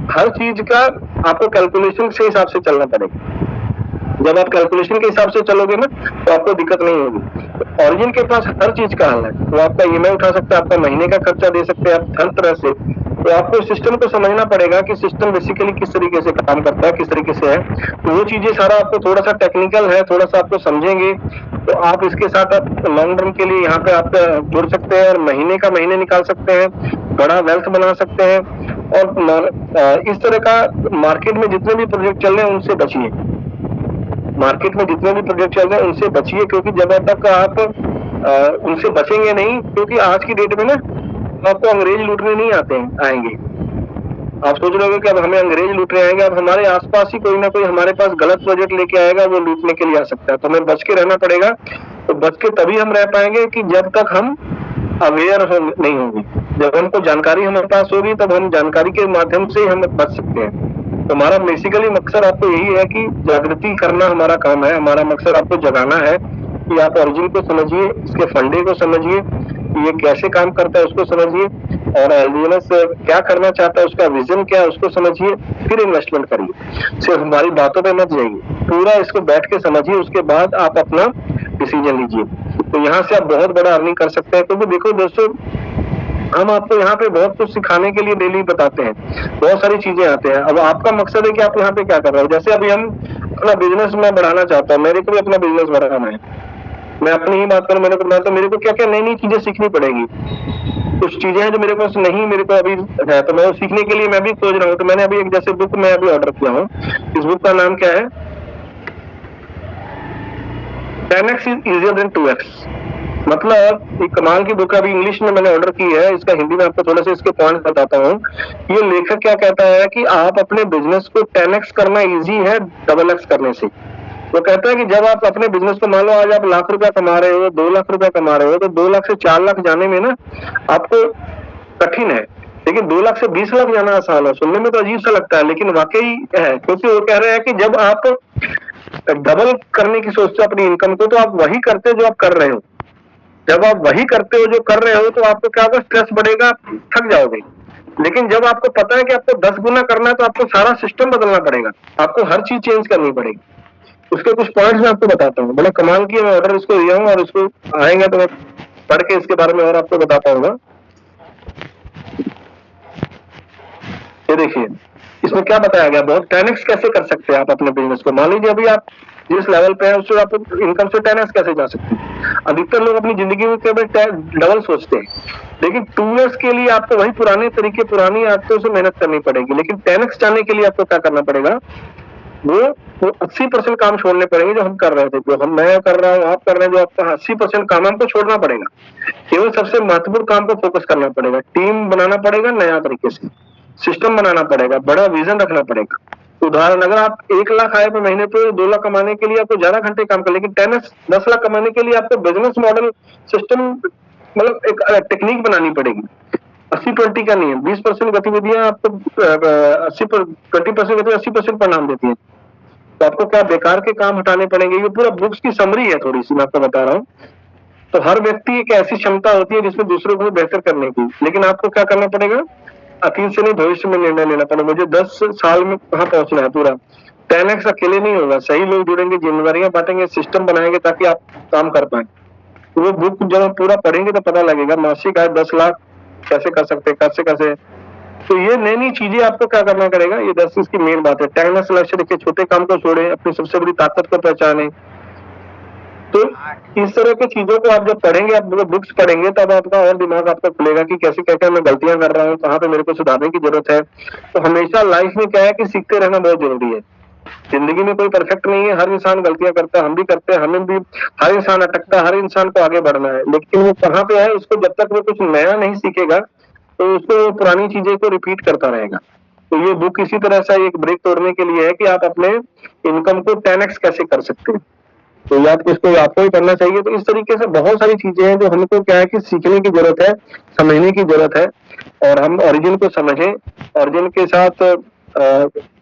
हर चीज का आपको कैलकुलेशन के हिसाब से चलना पड़ेगा। जब आप कैलकुलेशन के हिसाब से चलोगे ना तो आपको दिक्कत नहीं होगी। ऑरिजिन के पास हर चीज का हल है, वो आपका ईएमआई उठा सकता है, आपका महीने का खर्चा दे सकते हैं, आप हर तरह से। तो आपको सिस्टम को समझना पड़ेगा कि सिस्टम बेसिकली किस तरीके से काम करता है, किस तरीके से है। तो वो चीजें सारा आपको थोड़ा सा टेक्निकल है, थोड़ा सा आपको समझेंगे तो आप इसके साथ आप लॉन्ग टर्म के लिए यहाँ पे आप जुड़ सकते हैं और महीने का महीने निकाल सकते हैं, बड़ा वेल्थ बना सकते हैं। और इस तरह का मार्केट में जितने भी प्रोजेक्ट चल रहे हैं उनसे बचिए। मार्केट में जितने भी प्रोजेक्ट चल रहे हैं उनसे बचिए, क्योंकि जब तक आप उनसे बचेंगे नहीं, क्योंकि आज की डेट में ना आपको अंग्रेज लूटने नहीं आएंगे। आप सोच रहे हो कि अब हमें अंग्रेज लूटने आएंगे, अब हमारे आसपास ही कोई ना कोई हमारे पास गलत प्रोजेक्ट लेके आएगा, वो लूटने के लिए आ सकता है। तो हमें बच के रहना पड़ेगा। तो बच के तभी हम रह पाएंगे कि जब तक हम अवेयर नहीं होंगे। जब हमको जानकारी हमारे पास होगी तब हम जानकारी के माध्यम से हम बच सकते हैं। तो हमारा बेसिकली मकसद आपको यही है कि जागृति करना हमारा काम है। हमारा मकसद आपको जगाना है कि आप ओरिजिन को समझिए, इसके फंडे को समझिए, ये कैसे काम करता है उसको समझिए, और एलजीएनएस क्या करना चाहता है, उसका विजन क्या है उसको समझिए, फिर इन्वेस्टमेंट करिए। सिर्फ हमारी बातों पे मत जाइए, पूरा इसको बैठ के समझिए, उसके बाद आप अपना डिसीजन लीजिए। तो यहाँ से आप बहुत बड़ा अर्निंग कर सकते हैं। क्योंकि देखो दोस्तों, हम आपको यहाँ पे बहुत कुछ सिखाने के लिए डेली बताते हैं, बहुत सारी चीजें आते हैं। अब आपका मकसद है कि आप यहाँ पे क्या कर रहे हो। जैसे अभी हम अपना बिजनेस मैं बढ़ाना चाहता हूँ, मेरे को भी अपना बिजनेस बढ़ाना है। मैं अपनी ही बात करूं, मेरे को क्या क्या नई नई चीजें सीखनी पड़ेगी। कुछ चीजें हैं जो मेरे पास नहीं, मेरे को अभी है, तो मैं वो सीखने के लिए मैं भी सोच रहा हूँ। तो मैंने अभी एक जैसे बुक मैं अभी ऑर्डर किया हूँ। इस बुक का नाम क्या है, 10x is easier than 2x। मतलब एक कमाल की बुक अभी इंग्लिश में मैंने ऑर्डर की है, इसका हिंदी में आपको थोड़ा सा इसके पॉइंट बताता हूँ। ये लेखक क्या कहता है कि आप अपने बिजनेस को 10x करना इजी है XX करने से। वो कहता है कि जब आप अपने बिजनेस को, मान लो आज आप लाख रुपया कमा रहे हो, 2 लाख रुपया कमा रहे हो, तो 2 लाख से 4 लाख जाने में ना आपको कठिन है, लेकिन 2 लाख से 20 लाख जाना आसान है। सुनने में तो अजीब सा लगता है, लेकिन वाकई है। क्योंकि वो कह रहे हैं कि जब आप डबल करने की सोचते हो अपनी इनकम को, तो आप वही करते हो जो आप कर रहे हो। जब आप वही करते हो जो कर रहे हो, तो आपको क्या होगा, स्ट्रेस बढ़ेगा, थक जाओगे। लेकिन जब आपको पता है कि आपको 10 गुना करना है, तो आपको सारा सिस्टम बदलना पड़ेगा, आपको हर चीज चेंज करनी पड़ेगी। उसके कुछ पॉइंट्स मैं आपको बताता हूँ। बड़ा कमाल की, मैं ऑर्डर इसको दिया हूँ और इसको आएंगे तो मैं पढ़ के इसके बारे में और आपको बता पाऊंगा। ये देखिए इसमें क्या बताया गया, बहुत 10x कैसे कर सकते हैं आप अपने बिजनेस को। मान लीजिए अभी आप जिस लेवल पे है उससे आप इनकम से 10x कैसे जा सकते हैं। अधिकतर लोग अपनी जिंदगी में केवल डबल सोचते हैं, लेकिन 2x के लिए आपको वही पुराने तरीके, पुरानी आदतों से मेहनत करनी पड़ेगी। लेकिन 10x जाने के लिए आपको क्या करना पड़ेगा, वो 80% काम छोड़ने पड़ेंगे जो हम कर रहे थे, जो हम मैं कर रहा हूँ, आप कर रहे हैं। जो आपका 80% काम हमको छोड़ना पड़ेगा, केवल सबसे महत्वपूर्ण काम को फोकस करना पड़ेगा। टीम बनाना पड़ेगा, नया तरीके से सिस्टम बनाना पड़ेगा, बड़ा विजन रखना पड़ेगा। उदाहरण, अगर आप 1 लाख आए पे महीने पे, 2 लाख कमाने के लिए आपको ज्यादा घंटे काम कर, लेकिन 10 लाख कमाने के लिए आपको बिजनेस मॉडल सिस्टम, मतलब एक टेक्निक बनानी पड़ेगी। 80-20 का नहीं है, 20% गतिविधियां आपको 20% गतिविधियां 80% परिणाम देती है। तो आपको क्या बेकार के काम हटाने पड़ेंगे। ये पूरा बुक्स की समरी है, थोड़ी सी मैं आपको बता रहा हूँ। तो हर व्यक्ति एक ऐसी क्षमता होती है जिसमें दूसरों को बेहतर करने की, लेकिन आपको क्या करना पड़ेगा, अतीत से नहीं भविष्य में निर्णय लेना पड़ेगा। मुझे 10 साल में कहाँ पहुंचना है पूरा। 10x अकेले नहीं होगा, सही लोग जुड़ेंगे, जिम्मेदारियां बांटेंगे, सिस्टम बनाएंगे ताकि आप काम कर पाए। तो वो बुक जब हम पूरा पढ़ेंगे तो पता लगेगा मासिक आय 10 लाख कैसे कर सकते, कैसे कैसे। तो ये नई नई चीजें आपको क्या करना पड़ेगा, ये 10 इसकी मेन बात है। 10x लक्ष्य देखिए, छोटे काम को छोड़े, अपनी सबसे बड़ी ताकत को पहचाने। तो इस तरह की चीजों को आप जब पढ़ेंगे, आप बुक्स पढ़ेंगे, तब आपका और दिमाग आपका खुलेगा कि कैसे क्या क्या मैं गलतियां कर रहा हूँ, कहाँ पे मेरे को सुधारने की जरूरत है। तो हमेशा लाइफ में क्या है कि सीखते रहना बहुत जरूरी है। जिंदगी में कोई परफेक्ट नहीं है, हर इंसान गलतियां करता है, हम भी करते हैं, हमें भी, हर इंसान अटकता है, हर इंसान को आगे बढ़ना है। लेकिन वो कहाँ पे है, उसको जब तक वो कुछ नया नहीं सीखेगा, तो उसको पुरानी चीजें को रिपीट करता रहेगा। तो ये बुक इसी तरह से एक ब्रेक तोड़ने के लिए है कि आप अपने इनकम को 10x कैसे कर सकते हैं। तो याद किसको, आपको ही करना चाहिए। तो इस तरीके से बहुत सारी चीजें हैं जो हमको क्या है कि सीखने की जरूरत है, समझने की जरूरत है। और हम ओरिजिन को समझें, ओरिजिन के साथ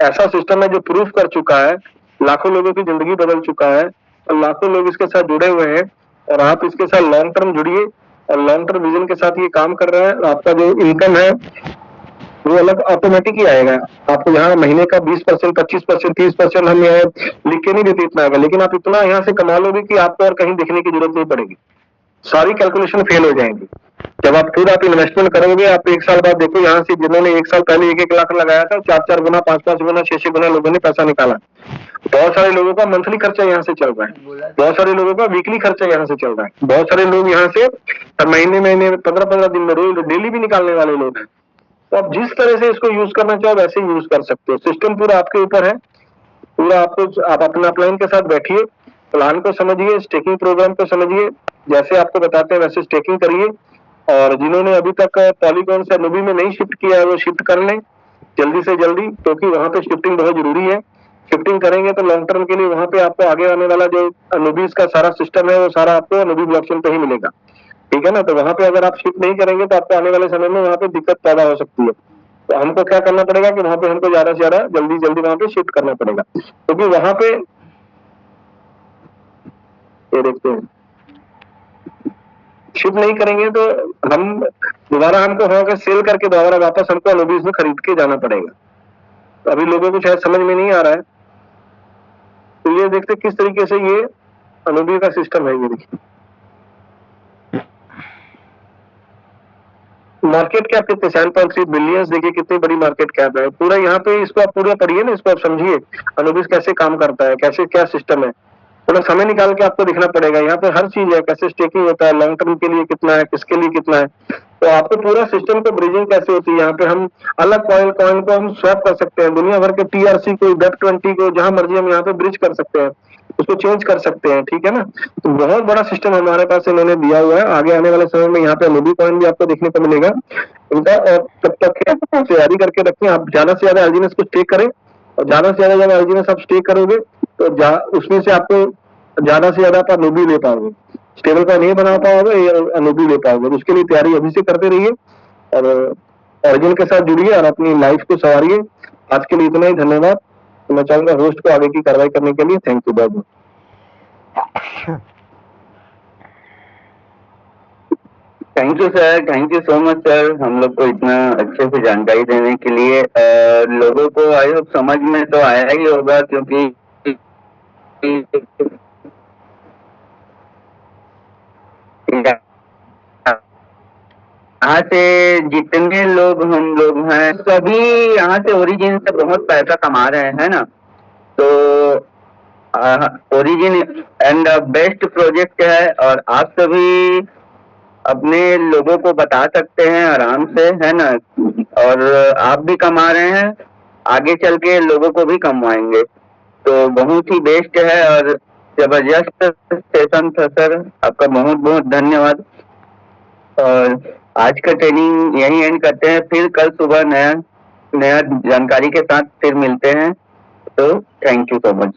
ऐसा सिस्टम है जो प्रूफ कर चुका है, लाखों लोगों की जिंदगी बदल चुका है, और लाखों लोग इसके साथ जुड़े हुए हैं। और आप इसके साथ लॉन्ग टर्म जुड़िए, और लॉन्ग टर्म विजन के साथ ये काम कर रहे हैं। आपका जो इनकम है वो अलग ऑटोमेटिक ही आएगा। आपको यहाँ महीने का 20%, 25%, 30% हम यहाँ लिख के नहीं देते, इतना आएगा। लेकिन आप इतना यहाँ से कमा लोगे कि आपको और कहीं देखने की जरूरत नहीं पड़ेगी, सारी कैलकुलेशन फेल हो जाएंगी। जब आप खुद आप इन्वेस्टमेंट करोगे, आप 1 साल बाद देखो, यहाँ से जिन्होंने 1 साल पहले 1-1 लाख लगाया था, 4-4 गुना, 5-5 गुना, 6-6 गुना लोगों ने पैसा निकाला। बहुत सारे लोगों का मंथली खर्चा यहाँ से चल रहा है, बहुत सारे लोगों का वीकली खर्चा यहाँ से चल रहा है, बहुत सारे लोग यहाँ से महीने 15-15 दिन में, रोज डेली भी निकालने वाले लोग हैं। तो आप जिस तरह से इसको यूज करना चाहो वैसे यूज कर सकते हो। सिस्टम पूरा आपके ऊपर है, पूरा आपको, आप अपना प्लान के साथ बैठिए, प्लान को समझिए, स्टेकिंग प्रोग्राम को समझिए, जैसे आपको बताते हैं वैसे स्टेकिंग करिए, और जिन्होंने अभी तक पॉलीगॉन से अनूबी में नहीं शिफ्ट किया है वो शिफ्ट कर लें जल्दी से जल्दी, क्योंकि वहां पे शिफ्टिंग बहुत जरूरी है। शिफ्टिंग करेंगे तो लॉन्ग टर्म के लिए वहां पे आपको आगे आने वाला जो अनूबीज का सारा सिस्टम है वो सारा आपको अनूबी ब्लॉकचेन पे ही मिलेगा, ठीक है ना। तो वहां पे अगर आप शिफ्ट नहीं करेंगे तो आपको आने वाले समय में वहां पे दिक्कत पैदा हो सकती है। तो हमको क्या करना पड़ेगा कि वहां पे हमको ज्यादा से ज्यादा जल्दी जल्दी वहां पे शिफ्ट करना पड़ेगा, क्योंकि वहां पे ये देखते हैं शिफ्ट नहीं करेंगे तो हम दोबारा हमको वहां का सेल करके दोबारा वापस हमको अनूबीज में खरीद के जाना पड़ेगा। तो अभी लोगों को शायद समझ में नहीं आ रहा है। तो ये देखते किस तरीके से ये अनूबी का सिस्टम है। ये देखिए मार्केट कैप कितने 7.3 बिलियंस, देखिए कितनी बड़ी मार्केट कैप है। पूरा यहाँ पे इसको आप पूरा पढ़िए ना, इसको आप समझिए अनुबिस कैसे काम करता है, कैसे क्या सिस्टम है। थोड़ा समय निकाल के आपको दिखना पड़ेगा। यहाँ पे हर चीज है, कैसे स्टेकिंग होता है, लॉन्ग टर्म के लिए कितना है, किसके लिए कितना है। तो आपको पूरा सिस्टम को ब्रिजिंग कैसे होती है। यहाँ पे हम अलग कॉइन को हम स्वैप कर सकते हैं, दुनिया भर के टीआरसी को, वेब20 को, जहां मर्जी हम यहाँ पे ब्रिज कर सकते हैं, उसको चेंज कर सकते हैं, ठीक है ना। तो बहुत बड़ा सिस्टम हमारे पास इन्होंने दिया हुआ है। आगे आने वाले समय में यहाँ पे अनूबी कॉइन भी आपको देखने को मिलेगा इनका। और तब तक तैयारी करके रखें, आप ज्यादा से ज्यादा एलजीएनएस को स्टेक करें, और ज्यादा से ज्यादा जब एलजीएनएस आप स्टेक करोगे तो उसमें से आपको ज्यादा से ज्यादा आप अनूबी ले पाओगे। स्टेबल कॉइन नहीं बना पाओगे, ये अनूबी ले पाओगे। तो उसके लिए तैयारी अभी से करते रहिए और ओरिजिन के साथ जुड़िए और अपनी लाइफ को संवारिए। आज के लिए इतना ही, धन्यवाद। तो मैं चाहूंगा होस्ट को आगे की कार्रवाई करने के लिए। थैंक यू बहुत बहुत। Thank you sir, thank you so much sir, हम लोग को इतना अच्छे से जानकारी देने के लिए। लोगों को आई होप समझ में तो आया ही होगा, क्योंकि यहाँ से जितने लोग हम लोग हैं सभी यहाँ से ओरिजिन से बहुत पैसा कमा रहे हैं ना। तो ओरिजिन एंड बेस्ट प्रोजेक्ट है, और आप सभी अपने लोगों को बता सकते हैं आराम से, है ना। और आप भी कमा रहे हैं, आगे चल के लोगों को भी कमवाएंगे। तो बहुत ही बेस्ट है और जबरदस्त सेशन था सर, आपका बहुत बहुत धन्यवाद। और आज का ट्रेनिंग यही एंड करते हैं, फिर कल सुबह नया नया जानकारी के साथ फिर मिलते हैं। तो थैंक यू सो मच।